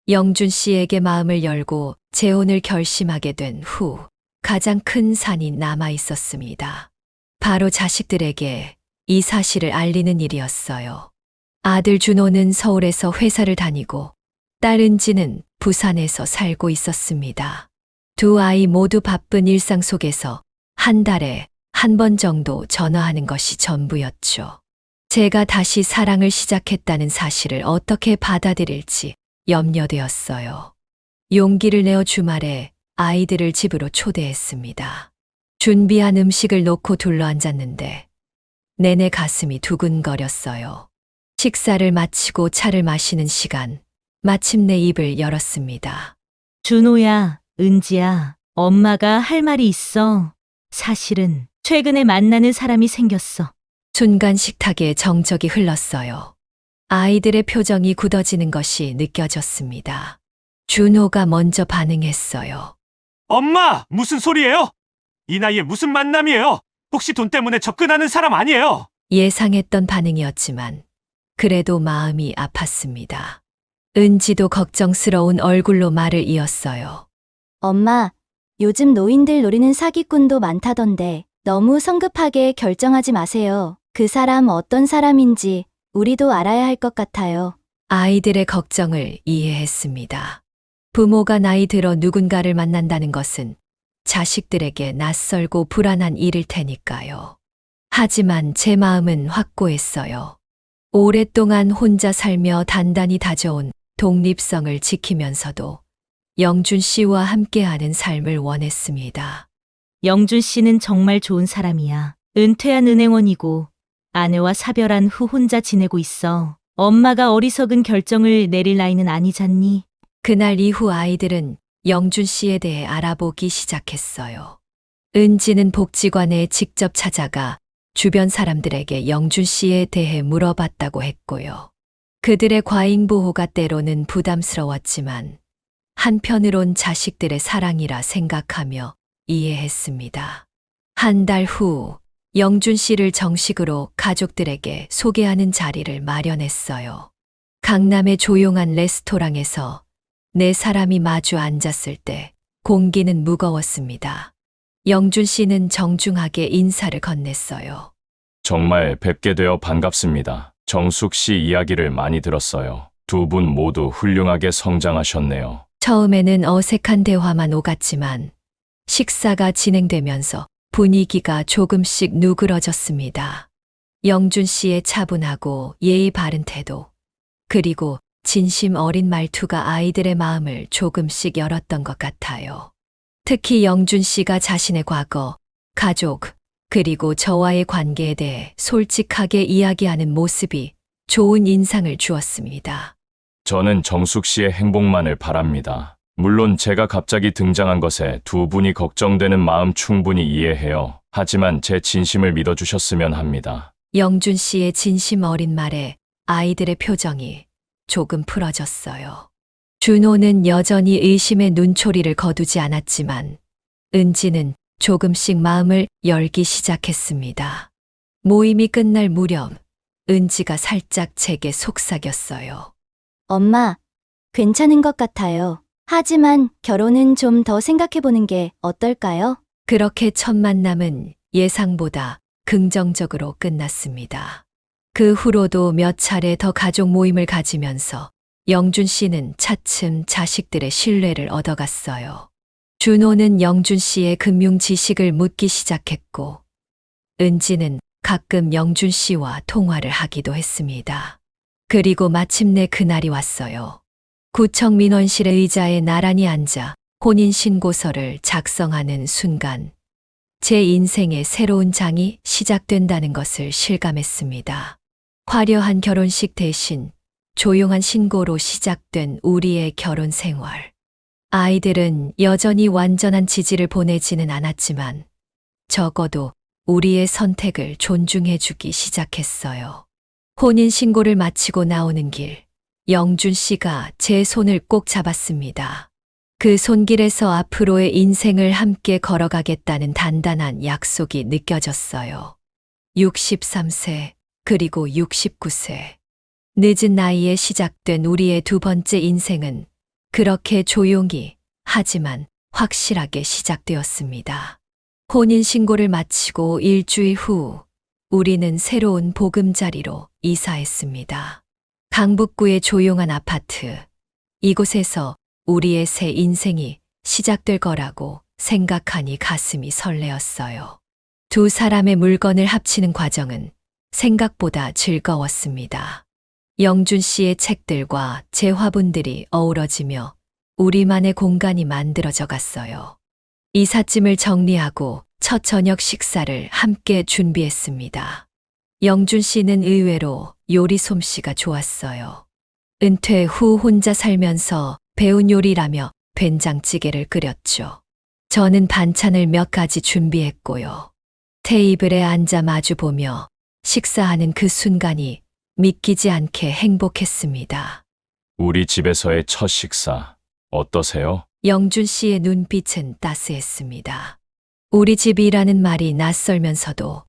영준 씨에게 마음을 열고 재혼을 결심하게 된 후 가장 큰 산이 남아 있었습니다. 바로 자식들에게 이 사실을 알리는 일이었어요. 아들 준호는 서울에서 회사를 다니고 딸 은지는 부산에서 살고 있었습니다. 두 아이 모두 바쁜 일상 속에서 한 달에 한 번 정도 전화하는 것이 전부였죠. 제가 다시 사랑을 시작했다는 사실을 어떻게 받아들일지 염려되었어요. 용기를 내어 주말에 아이들을 집으로 초대했습니다. 준비한 음식을 놓고 둘러앉았는데 내내 가슴이 두근거렸어요. 식사를 마치고 차를 마시는 시간, 마침내 입을 열었습니다. 준호야, 은지야, 엄마가 할 말이 있어. 사실은 최근에 만나는 사람이 생겼어. 순간 식탁에 정적이 흘렀어요. 아이들의 표정이 굳어지는 것이 느껴졌습니다. 준호가 먼저 반응했어요. 엄마! 무슨 소리예요? 이 나이에 무슨 만남이에요? 혹시 돈 때문에 접근하는 사람 아니에요? 예상했던 반응이었지만 그래도 마음이 아팠습니다. 은지도 걱정스러운 얼굴로 말을 이었어요. 엄마, 요즘 노인들 노리는 사기꾼도 많다던데 너무 성급하게 결정하지 마세요. 그 사람 어떤 사람인지 우리도 알아야 할 것 같아요. 아이들의 걱정을 이해했습니다. 부모가 나이 들어 누군가를 만난다는 것은 자식들에게 낯설고 불안한 일일 테니까요. 하지만 제 마음은 확고했어요. 오랫동안 혼자 살며 단단히 다져온 독립성을 지키면서도 영준 씨와 함께하는 삶을 원했습니다. 영준 씨는 정말 좋은 사람이야. 은퇴한 은행원이고 아내와 사별한 후 혼자 지내고 있어. 엄마가 어리석은 결정을 내릴 나이는 아니잖니. 그날 이후 아이들은 영준 씨에 대해 알아보기 시작했어요. 은지는 복지관에 직접 찾아가 주변 사람들에게 영준 씨에 대해 물어봤다고 했고요. 그들의 과잉 보호가 때로는 부담스러웠지만 한편으론 자식들의 사랑이라 생각하며 이해했습니다. 한 달 후 영준 씨를 정식으로 가족들에게 소개하는 자리를 마련했어요. 강남의 조용한 레스토랑에서 네 사람이 마주 앉았을 때 공기는 무거웠습니다. 영준 씨는 정중하게 인사를 건넸어요. 정말 뵙게 되어 반갑습니다. 정숙 씨 이야기를 많이 들었어요. 두 분 모두 훌륭하게 성장하셨네요. 처음에는 어색한 대화만 오갔지만 식사가 진행되면서 분위기가 조금씩 누그러졌습니다. 영준 씨의 차분하고 예의 바른 태도, 그리고 진심 어린 말투가 아이들의 마음을 조금씩 열었던 것 같아요. 특히 영준 씨가 자신의 과거, 가족, 그리고 저와의 관계에 대해 솔직하게 이야기하는 모습이 좋은 인상을 주었습니다. 저는 정숙 씨의 행복만을 바랍니다. 물론 제가 갑자기 등장한 것에 두 분이 걱정되는 마음 충분히 이해해요. 하지만 제 진심을 믿어주셨으면 합니다. 영준 씨의 진심 어린 말에 아이들의 표정이 조금 풀어졌어요. 준호는 여전히 의심의 눈초리를 거두지 않았지만 은지는 조금씩 마음을 열기 시작했습니다. 모임이 끝날 무렵 은지가 살짝 제게 속삭였어요. 엄마, 괜찮은 것 같아요. 하지만 결혼은 좀 더 생각해보는 게 어떨까요? 그렇게 첫 만남은 예상보다 긍정적으로 끝났습니다. 그 후로도 몇 차례 더 가족 모임을 가지면서 영준 씨는 차츰 자식들의 신뢰를 얻어갔어요. 준호는 영준 씨의 금융 지식을 묻기 시작했고, 은지는 가끔 영준 씨와 통화를 하기도 했습니다. 그리고 마침내 그날이 왔어요. 구청 민원실의 의자에 나란히 앉아 혼인신고서를 작성하는 순간, 제 인생의 새로운 장이 시작된다는 것을 실감했습니다. 화려한 결혼식 대신 조용한 신고로 시작된 우리의 결혼 생활. 아이들은 여전히 완전한 지지를 보내지는 않았지만 적어도 우리의 선택을 존중해주기 시작했어요. 혼인신고를 마치고 나오는 길, 영준 씨가 제 손을 꼭 잡았습니다. 그 손길에서 앞으로의 인생을 함께 걸어가겠다는 단단한 약속이 느껴졌어요. 63세, 그리고 69세. 늦은 나이에 시작된 우리의 두 번째 인생은 그렇게 조용히, 하지만 확실하게 시작되었습니다. 혼인신고를 마치고 일주일 후, 우리는 새로운 보금자리로 이사했습니다. 강북구의 조용한 아파트. 이곳에서 우리의 새 인생이 시작될 거라고 생각하니 가슴이 설레었어요. 두 사람의 물건을 합치는 과정은 생각보다 즐거웠습니다. 영준 씨의 책들과 제 화분들이 어우러지며 우리만의 공간이 만들어져 갔어요. 이삿짐을 정리하고 첫 저녁 식사를 함께 준비했습니다. 영준 씨는 의외로 요리 솜씨가 좋았어요. 은퇴 후 혼자 살면서 배운 요리라며 된장찌개를 끓였죠. 저는 반찬을 몇 가지 준비했고요. 테이블에 앉아 마주보며 식사하는 그 순간이 믿기지 않게 행복했습니다. 우리 집에서의 첫 식사 어떠세요? 영준 씨의 눈빛은 따스했습니다. 우리 집이라는 말이 낯설면서도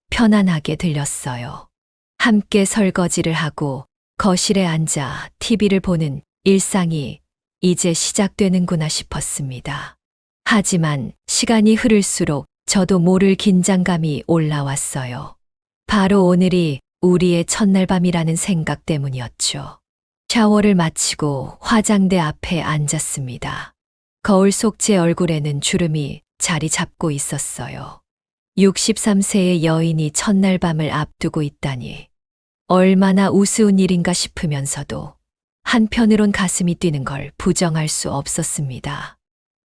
편안하게 들렸어요. 함께 설거지를 하고 거실에 앉아 TV를 보는 일상이 이제 시작되는구나 싶었습니다. 하지만 시간이 흐를수록 저도 모를 긴장감이 올라왔어요. 바로 오늘이 우리의 첫날 밤이라는 생각 때문이었죠. 샤워를 마치고 화장대 앞에 앉았습니다. 거울 속 제 얼굴에는 주름이 자리 잡고 있었어요. 63세의 여인이 첫날 밤을 앞두고 있다니 얼마나 우스운 일인가 싶으면서도 한편으론 가슴이 뛰는 걸 부정할 수 없었습니다.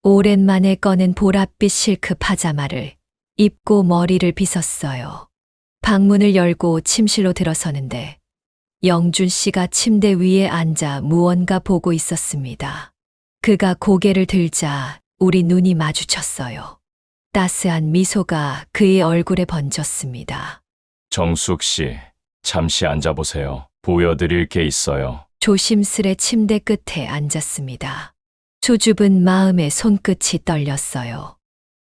오랜만에 꺼낸 보랏빛 실크 파자마를 입고 머리를 빗었어요. 방문을 열고 침실로 들어서는데 영준 씨가 침대 위에 앉아 무언가 보고 있었습니다. 그가 고개를 들자 우리 눈이 마주쳤어요. 따스한 미소가 그의 얼굴에 번졌습니다. 정숙 씨, 잠시 앉아보세요. 보여드릴 게 있어요. 조심스레 침대 끝에 앉았습니다. 수줍은 마음에 손끝이 떨렸어요.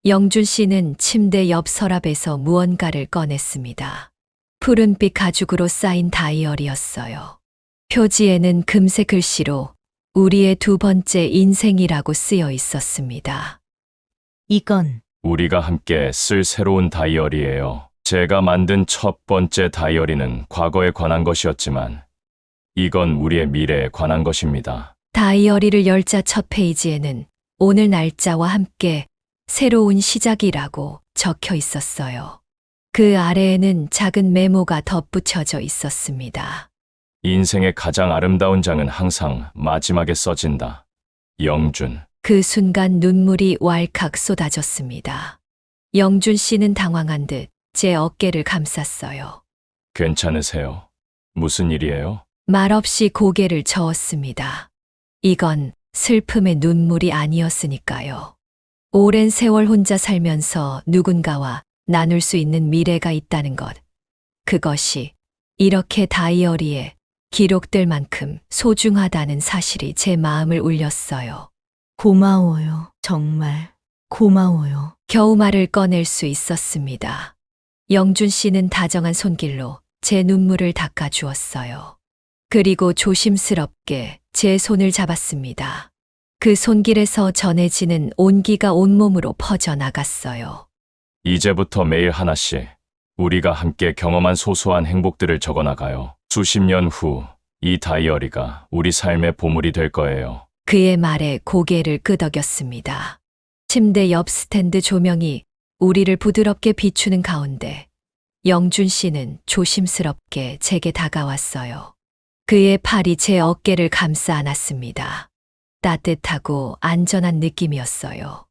영준 씨는 침대 옆 서랍에서 무언가를 꺼냈습니다. 푸른빛 가죽으로 쌓인 다이어리였어요. 표지에는 금색 글씨로 우리의 두 번째 인생이라고 쓰여 있었습니다. 이건 우리가 함께 쓸 새로운 다이어리예요. 제가 만든 첫 번째 다이어리는 과거에 관한 것이었지만 이건 우리의 미래에 관한 것입니다. 다이어리를 열자 첫 페이지에는 오늘 날짜와 함께 새로운 시작이라고 적혀 있었어요. 그 아래에는 작은 메모가 덧붙여져 있었습니다. 인생의 가장 아름다운 장은 항상 마지막에 써진다. 영준. 그 순간 눈물이 왈칵 쏟아졌습니다. 영준 씨는 당황한 듯 제 어깨를 감쌌어요. 괜찮으세요? 무슨 일이에요? 말없이 고개를 저었습니다. 이건 슬픔의 눈물이 아니었으니까요. 오랜 세월 혼자 살면서 누군가와 나눌 수 있는 미래가 있다는 것. 그것이 이렇게 다이어리에 기록될 만큼 소중하다는 사실이 제 마음을 울렸어요. 고마워요. 정말 고마워요. 겨우 말을 꺼낼 수 있었습니다. 영준 씨는 다정한 손길로 제 눈물을 닦아주었어요. 그리고 조심스럽게 제 손을 잡았습니다. 그 손길에서 전해지는 온기가 온몸으로 퍼져나갔어요. 이제부터 매일 하나씩 우리가 함께 경험한 소소한 행복들을 적어나가요. 수십 년 후 이 다이어리가 우리 삶의 보물이 될 거예요. 그의 말에 고개를 끄덕였습니다. 침대 옆 스탠드 조명이 우리를 부드럽게 비추는 가운데 영준 씨는 조심스럽게 제게 다가왔어요. 그의 팔이 제 어깨를 감싸 안았습니다. 따뜻하고 안전한 느낌이었어요.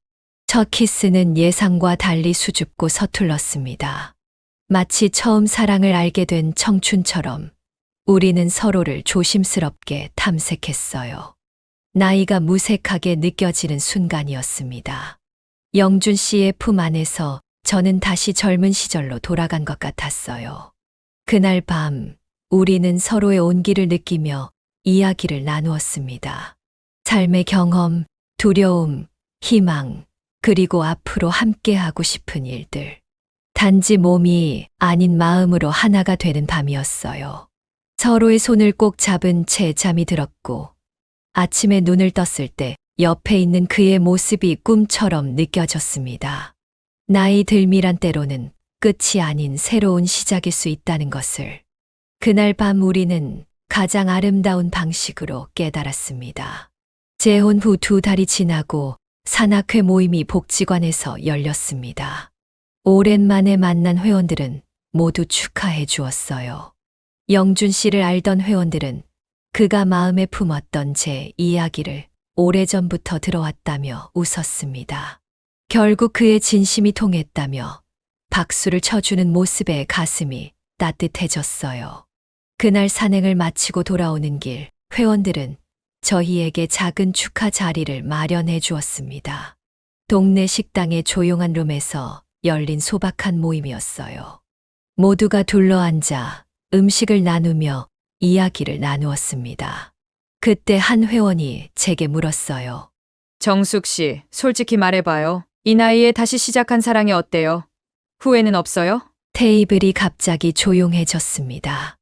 첫 키스는 예상과 달리 수줍고 서툴렀습니다. 마치 처음 사랑을 알게 된 청춘처럼 우리는 서로를 조심스럽게 탐색했어요. 나이가 무색하게 느껴지는 순간이었습니다. 영준 씨의 품 안에서 저는 다시 젊은 시절로 돌아간 것 같았어요. 그날 밤 우리는 서로의 온기를 느끼며 이야기를 나누었습니다. 삶의 경험, 두려움, 희망, 그리고 앞으로 함께하고 싶은 일들. 단지 몸이 아닌 마음으로 하나가 되는 밤이었어요. 서로의 손을 꼭 잡은 채 잠이 들었고 아침에 눈을 떴을 때 옆에 있는 그의 모습이 꿈처럼 느껴졌습니다. 나이 들미란 때로는 끝이 아닌 새로운 시작일 수 있다는 것을 그날 밤 우리는 가장 아름다운 방식으로 깨달았습니다. 재혼 후 2달이 지나고 산악회 모임이 복지관에서 열렸습니다. 오랜만에 만난 회원들은 모두 축하해 주었어요. 영준 씨를 알던 회원들은 그가 마음에 품었던 제 이야기를 오래전부터 들어왔다며 웃었습니다. 결국 그의 진심이 통했다며 박수를 쳐주는 모습에 가슴이 따뜻해졌어요. 그날 산행을 마치고 돌아오는 길, 회원들은 저희에게 작은 축하 자리를 마련해 주었습니다. 동네 식당의 조용한 룸에서 열린 소박한 모임이었어요. 모두가 둘러앉아 음식을 나누며 이야기를 나누었습니다. 그때 한 회원이 제게 물었어요. 정숙 씨, 솔직히 말해봐요. 이 나이에 다시 시작한 사랑이 어때요? 후회는 없어요? 테이블이 갑자기 조용해졌습니다.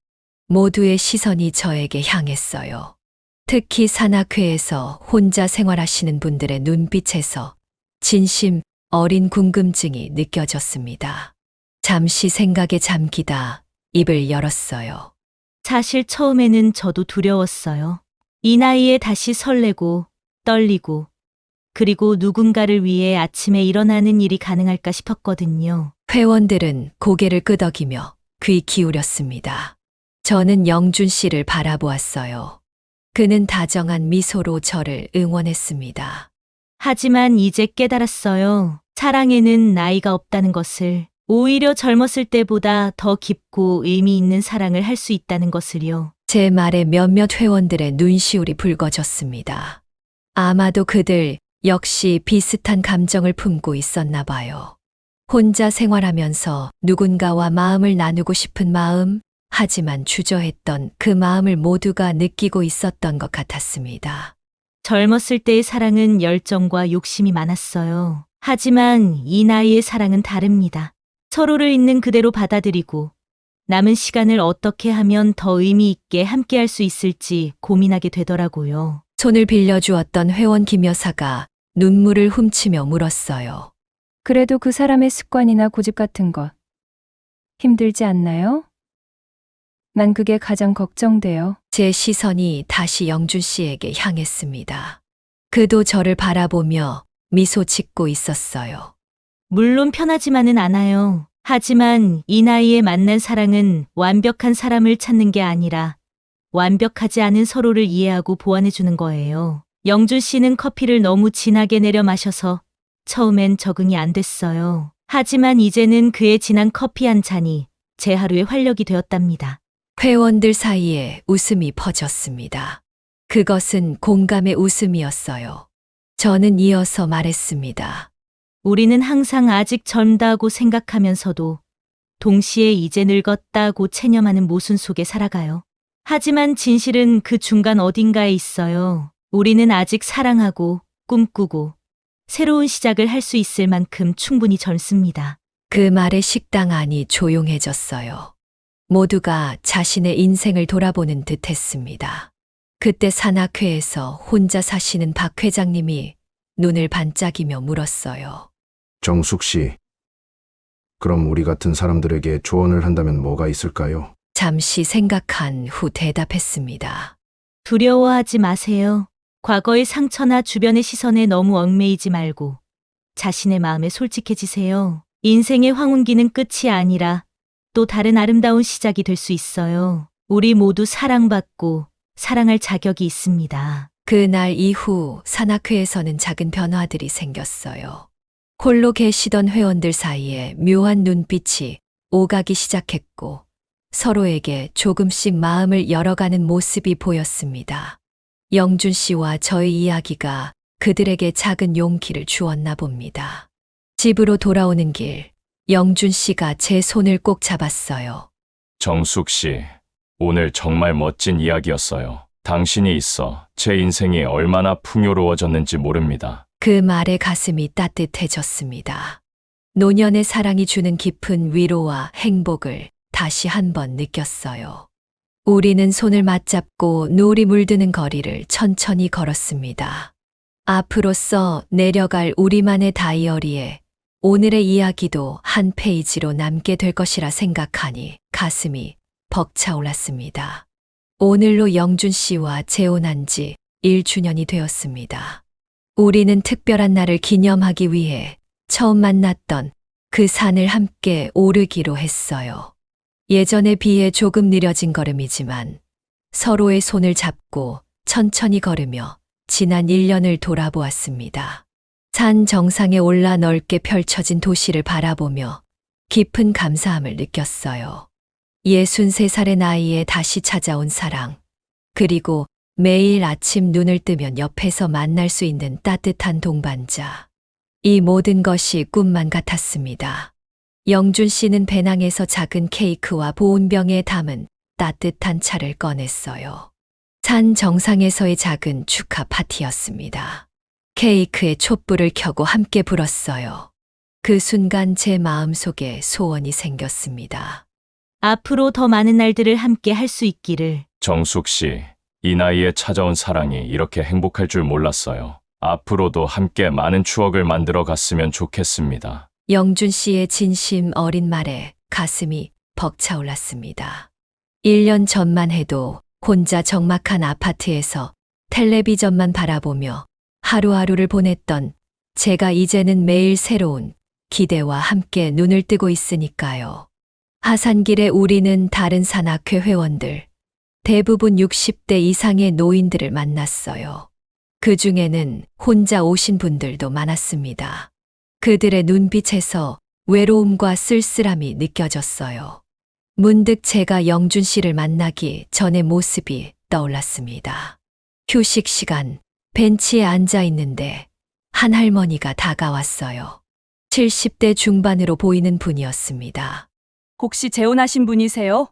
모두의 시선이 저에게 향했어요. 특히 산악회에서 혼자 생활하시는 분들의 눈빛에서 진심 어린 궁금증이 느껴졌습니다. 잠시 생각에 잠기다 입을 열었어요. 사실 처음에는 저도 두려웠어요. 이 나이에 다시 설레고 떨리고 그리고 누군가를 위해 아침에 일어나는 일이 가능할까 싶었거든요. 회원들은 고개를 끄덕이며 귀 기울였습니다. 저는 영준 씨를 바라보았어요. 그는 다정한 미소로 저를 응원했습니다. 하지만 이제 깨달았어요. 사랑에는 나이가 없다는 것을. 오히려 젊었을 때보다 더 깊고 의미 있는 사랑을 할 수 있다는 것을요. 제 말에 몇몇 회원들의 눈시울이 붉어졌습니다. 아마도 그들 역시 비슷한 감정을 품고 있었나 봐요. 혼자 생활하면서 누군가와 마음을 나누고 싶은 마음, 하지만 주저했던 그 마음을 모두가 느끼고 있었던 것 같았습니다. 젊었을 때의 사랑은 열정과 욕심이 많았어요. 하지만 이 나이의 사랑은 다릅니다. 서로를 있는 그대로 받아들이고 남은 시간을 어떻게 하면 더 의미 있게 함께할 수 있을지 고민하게 되더라고요. 손을 빌려주었던 회원 김 여사가 눈물을 훔치며 물었어요. 그래도 그 사람의 습관이나 고집 같은 것 힘들지 않나요? 난 그게 가장 걱정돼요. 제 시선이 다시 영준 씨에게 향했습니다. 그도 저를 바라보며 미소 짓고 있었어요. 물론 편하지만은 않아요. 하지만 이 나이에 만난 사랑은 완벽한 사람을 찾는 게 아니라 완벽하지 않은 서로를 이해하고 보완해주는 거예요. 영준 씨는 커피를 너무 진하게 내려 마셔서 처음엔 적응이 안 됐어요. 하지만 이제는 그의 진한 커피 한 잔이 제 하루의 활력이 되었답니다. 회원들 사이에 웃음이 퍼졌습니다. 그것은 공감의 웃음이었어요. 저는 이어서 말했습니다. 우리는 항상 아직 젊다고 생각하면서도 동시에 이제 늙었다고 체념하는 모순 속에 살아가요. 하지만 진실은 그 중간 어딘가에 있어요. 우리는 아직 사랑하고 꿈꾸고 새로운 시작을 할 수 있을 만큼 충분히 젊습니다. 그 말에 식당 안이 조용해졌어요. 모두가 자신의 인생을 돌아보는 듯 했습니다. 그때 산악회에서 혼자 사시는 박 회장님이 눈을 반짝이며 물었어요. 정숙 씨, 그럼 우리 같은 사람들에게 조언을 한다면 뭐가 있을까요? 잠시 생각한 후 대답했습니다. 두려워하지 마세요. 과거의 상처나 주변의 시선에 너무 얽매이지 말고 자신의 마음에 솔직해지세요. 인생의 황혼기는 끝이 아니라 또 다른 아름다운 시작이 될 수 있어요. 우리 모두 사랑받고 사랑할 자격이 있습니다. 그날 이후 산악회에서는 작은 변화들이 생겼어요. 홀로 계시던 회원들 사이에 묘한 눈빛이 오가기 시작했고 서로에게 조금씩 마음을 열어가는 모습이 보였습니다. 영준 씨와 저의 이야기가 그들에게 작은 용기를 주었나 봅니다. 집으로 돌아오는 길, 영준 씨가 제 손을 꼭 잡았어요. 정숙 씨, 오늘 정말 멋진 이야기였어요. 당신이 있어 제 인생이 얼마나 풍요로워졌는지 모릅니다. 그 말에 가슴이 따뜻해졌습니다. 노년의 사랑이 주는 깊은 위로와 행복을 다시 한번 느꼈어요. 우리는 손을 맞잡고 노을이 물드는 거리를 천천히 걸었습니다. 앞으로서 내려갈 우리만의 다이어리에 오늘의 이야기도 한 페이지로 남게 될 것이라 생각하니 가슴이 벅차올랐습니다. 오늘로 영준 씨와 재혼한 지 1주년이 되었습니다. 우리는 특별한 날을 기념하기 위해 처음 만났던 그 산을 함께 오르기로 했어요. 예전에 비해 조금 느려진 걸음이지만 서로의 손을 잡고 천천히 걸으며 지난 1년을 돌아보았습니다. 산 정상에 올라 넓게 펼쳐진 도시를 바라보며 깊은 감사함을 느꼈어요. 63살의 나이에 다시 찾아온 사랑, 그리고 매일 아침 눈을 뜨면 옆에서 만날 수 있는 따뜻한 동반자. 이 모든 것이 꿈만 같았습니다. 영준 씨는 배낭에서 작은 케이크와 보온병에 담은 따뜻한 차를 꺼냈어요. 산 정상에서의 작은 축하 파티였습니다. 케이크에 촛불을 켜고 함께 불었어요. 그 순간 제 마음속에 소원이 생겼습니다. 앞으로 더 많은 날들을 함께 할 수 있기를. 정숙 씨, 이 나이에 찾아온 사랑이 이렇게 행복할 줄 몰랐어요. 앞으로도 함께 많은 추억을 만들어 갔으면 좋겠습니다. 영준 씨의 진심 어린 말에 가슴이 벅차올랐습니다. 1년 전만 해도 혼자 적막한 아파트에서 텔레비전만 바라보며 하루하루를 보냈던 제가 이제는 매일 새로운 기대와 함께 눈을 뜨고 있으니까요. 하산길에 우리는 다른 산악회 회원들, 대부분 60대 이상의 노인들을 만났어요. 그 중에는 혼자 오신 분들도 많았습니다. 그들의 눈빛에서 외로움과 쓸쓸함이 느껴졌어요. 문득 제가 영준 씨를 만나기 전의 모습이 떠올랐습니다. 휴식 시간, 벤치에 앉아 있는데 한 할머니가 다가왔어요. 70대 중반으로 보이는 분이었습니다. 혹시 재혼하신 분이세요?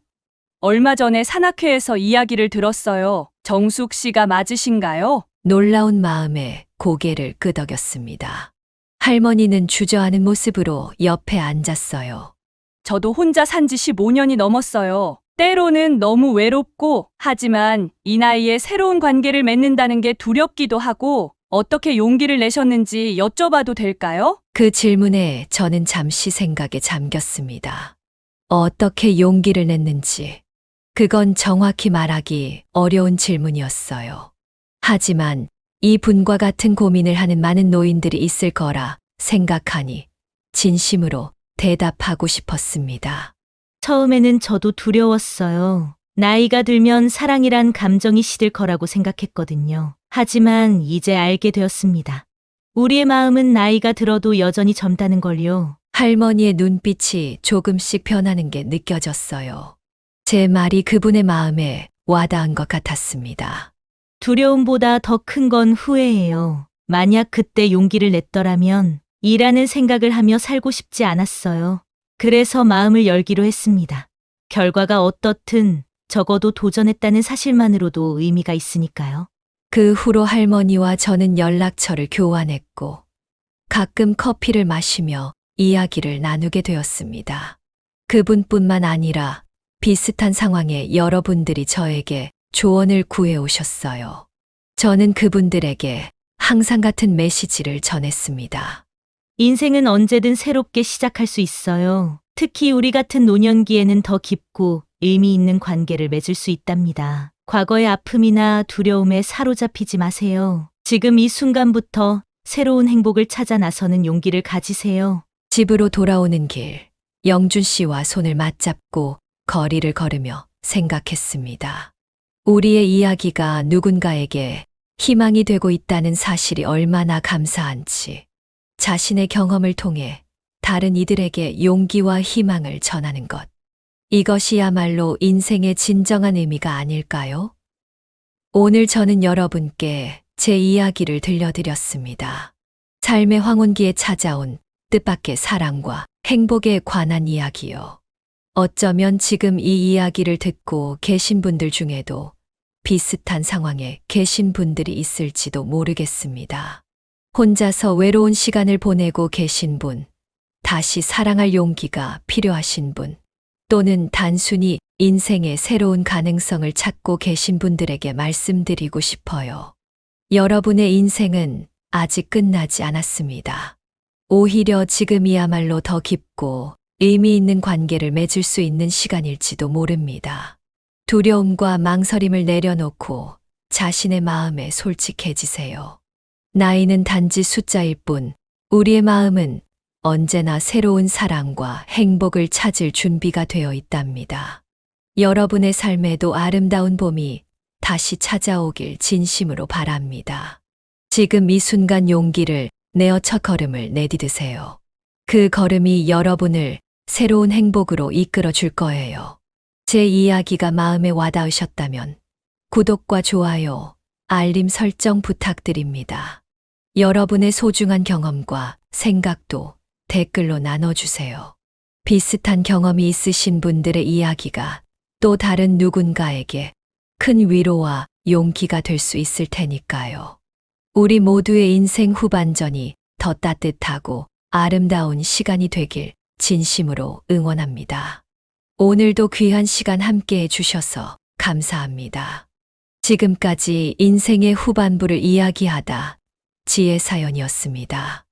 얼마 전에 산악회에서 이야기를 들었어요. 정숙 씨가 맞으신가요? 놀라운 마음에 고개를 끄덕였습니다. 할머니는 주저하는 모습으로 옆에 앉았어요. 저도 혼자 산 지 15년이 넘었어요. 때로는 너무 외롭고, 하지만 이 나이에 새로운 관계를 맺는다는 게 두렵기도 하고, 어떻게 용기를 내셨는지 여쭤봐도 될까요? 그 질문에 저는 잠시 생각에 잠겼습니다. 어떻게 용기를 냈는지, 그건 정확히 말하기 어려운 질문이었어요. 하지만 이 분과 같은 고민을 하는 많은 노인들이 있을 거라 생각하니 진심으로 대답하고 싶었습니다. 처음에는 저도 두려웠어요. 나이가 들면 사랑이란 감정이 시들 거라고 생각했거든요. 하지만 이제 알게 되었습니다. 우리의 마음은 나이가 들어도 여전히 젊다는 걸요. 할머니의 눈빛이 조금씩 변하는 게 느껴졌어요. 제 말이 그분의 마음에 와닿은 것 같았습니다. 두려움보다 더 큰 건 후회예요. 만약 그때 용기를 냈더라면 이라는 생각을 하며 살고 싶지 않았어요. 그래서 마음을 열기로 했습니다. 결과가 어떻든 적어도 도전했다는 사실만으로도 의미가 있으니까요. 그 후로 할머니와 저는 연락처를 교환했고 가끔 커피를 마시며 이야기를 나누게 되었습니다. 그분뿐만 아니라 비슷한 상황의 여러분들이 저에게 조언을 구해 오셨어요. 저는 그분들에게 항상 같은 메시지를 전했습니다. 인생은 언제든 새롭게 시작할 수 있어요. 특히 우리 같은 노년기에는 더 깊고 의미 있는 관계를 맺을 수 있답니다. 과거의 아픔이나 두려움에 사로잡히지 마세요. 지금 이 순간부터 새로운 행복을 찾아 나서는 용기를 가지세요. 집으로 돌아오는 길, 영준 씨와 손을 맞잡고 거리를 걸으며 생각했습니다. 우리의 이야기가 누군가에게 희망이 되고 있다는 사실이 얼마나 감사한지, 자신의 경험을 통해 다른 이들에게 용기와 희망을 전하는 것. 이것이야말로 인생의 진정한 의미가 아닐까요? 오늘 저는 여러분께 제 이야기를 들려드렸습니다. 삶의 황혼기에 찾아온 뜻밖의 사랑과 행복에 관한 이야기요. 어쩌면 지금 이 이야기를 듣고 계신 분들 중에도 비슷한 상황에 계신 분들이 있을지도 모르겠습니다. 혼자서 외로운 시간을 보내고 계신 분, 다시 사랑할 용기가 필요하신 분, 또는 단순히 인생의 새로운 가능성을 찾고 계신 분들에게 말씀드리고 싶어요. 여러분의 인생은 아직 끝나지 않았습니다. 오히려 지금이야말로 더 깊고 의미 있는 관계를 맺을 수 있는 시간일지도 모릅니다. 두려움과 망설임을 내려놓고 자신의 마음에 솔직해지세요. 나이는 단지 숫자일 뿐, 우리의 마음은 언제나 새로운 사랑과 행복을 찾을 준비가 되어 있답니다. 여러분의 삶에도 아름다운 봄이 다시 찾아오길 진심으로 바랍니다. 지금 이 순간 용기를 내어 첫 걸음을 내디드세요. 그 걸음이 여러분을 새로운 행복으로 이끌어 줄 거예요. 제 이야기가 마음에 와닿으셨다면 구독과 좋아요, 알림 설정 부탁드립니다. 여러분의 소중한 경험과 생각도 댓글로 나눠주세요. 비슷한 경험이 있으신 분들의 이야기가 또 다른 누군가에게 큰 위로와 용기가 될 수 있을 테니까요. 우리 모두의 인생 후반전이 더 따뜻하고 아름다운 시간이 되길 진심으로 응원합니다. 오늘도 귀한 시간 함께 해주셔서 감사합니다. 지금까지 인생의 후반부를 이야기하다 지혜사연이었습니다.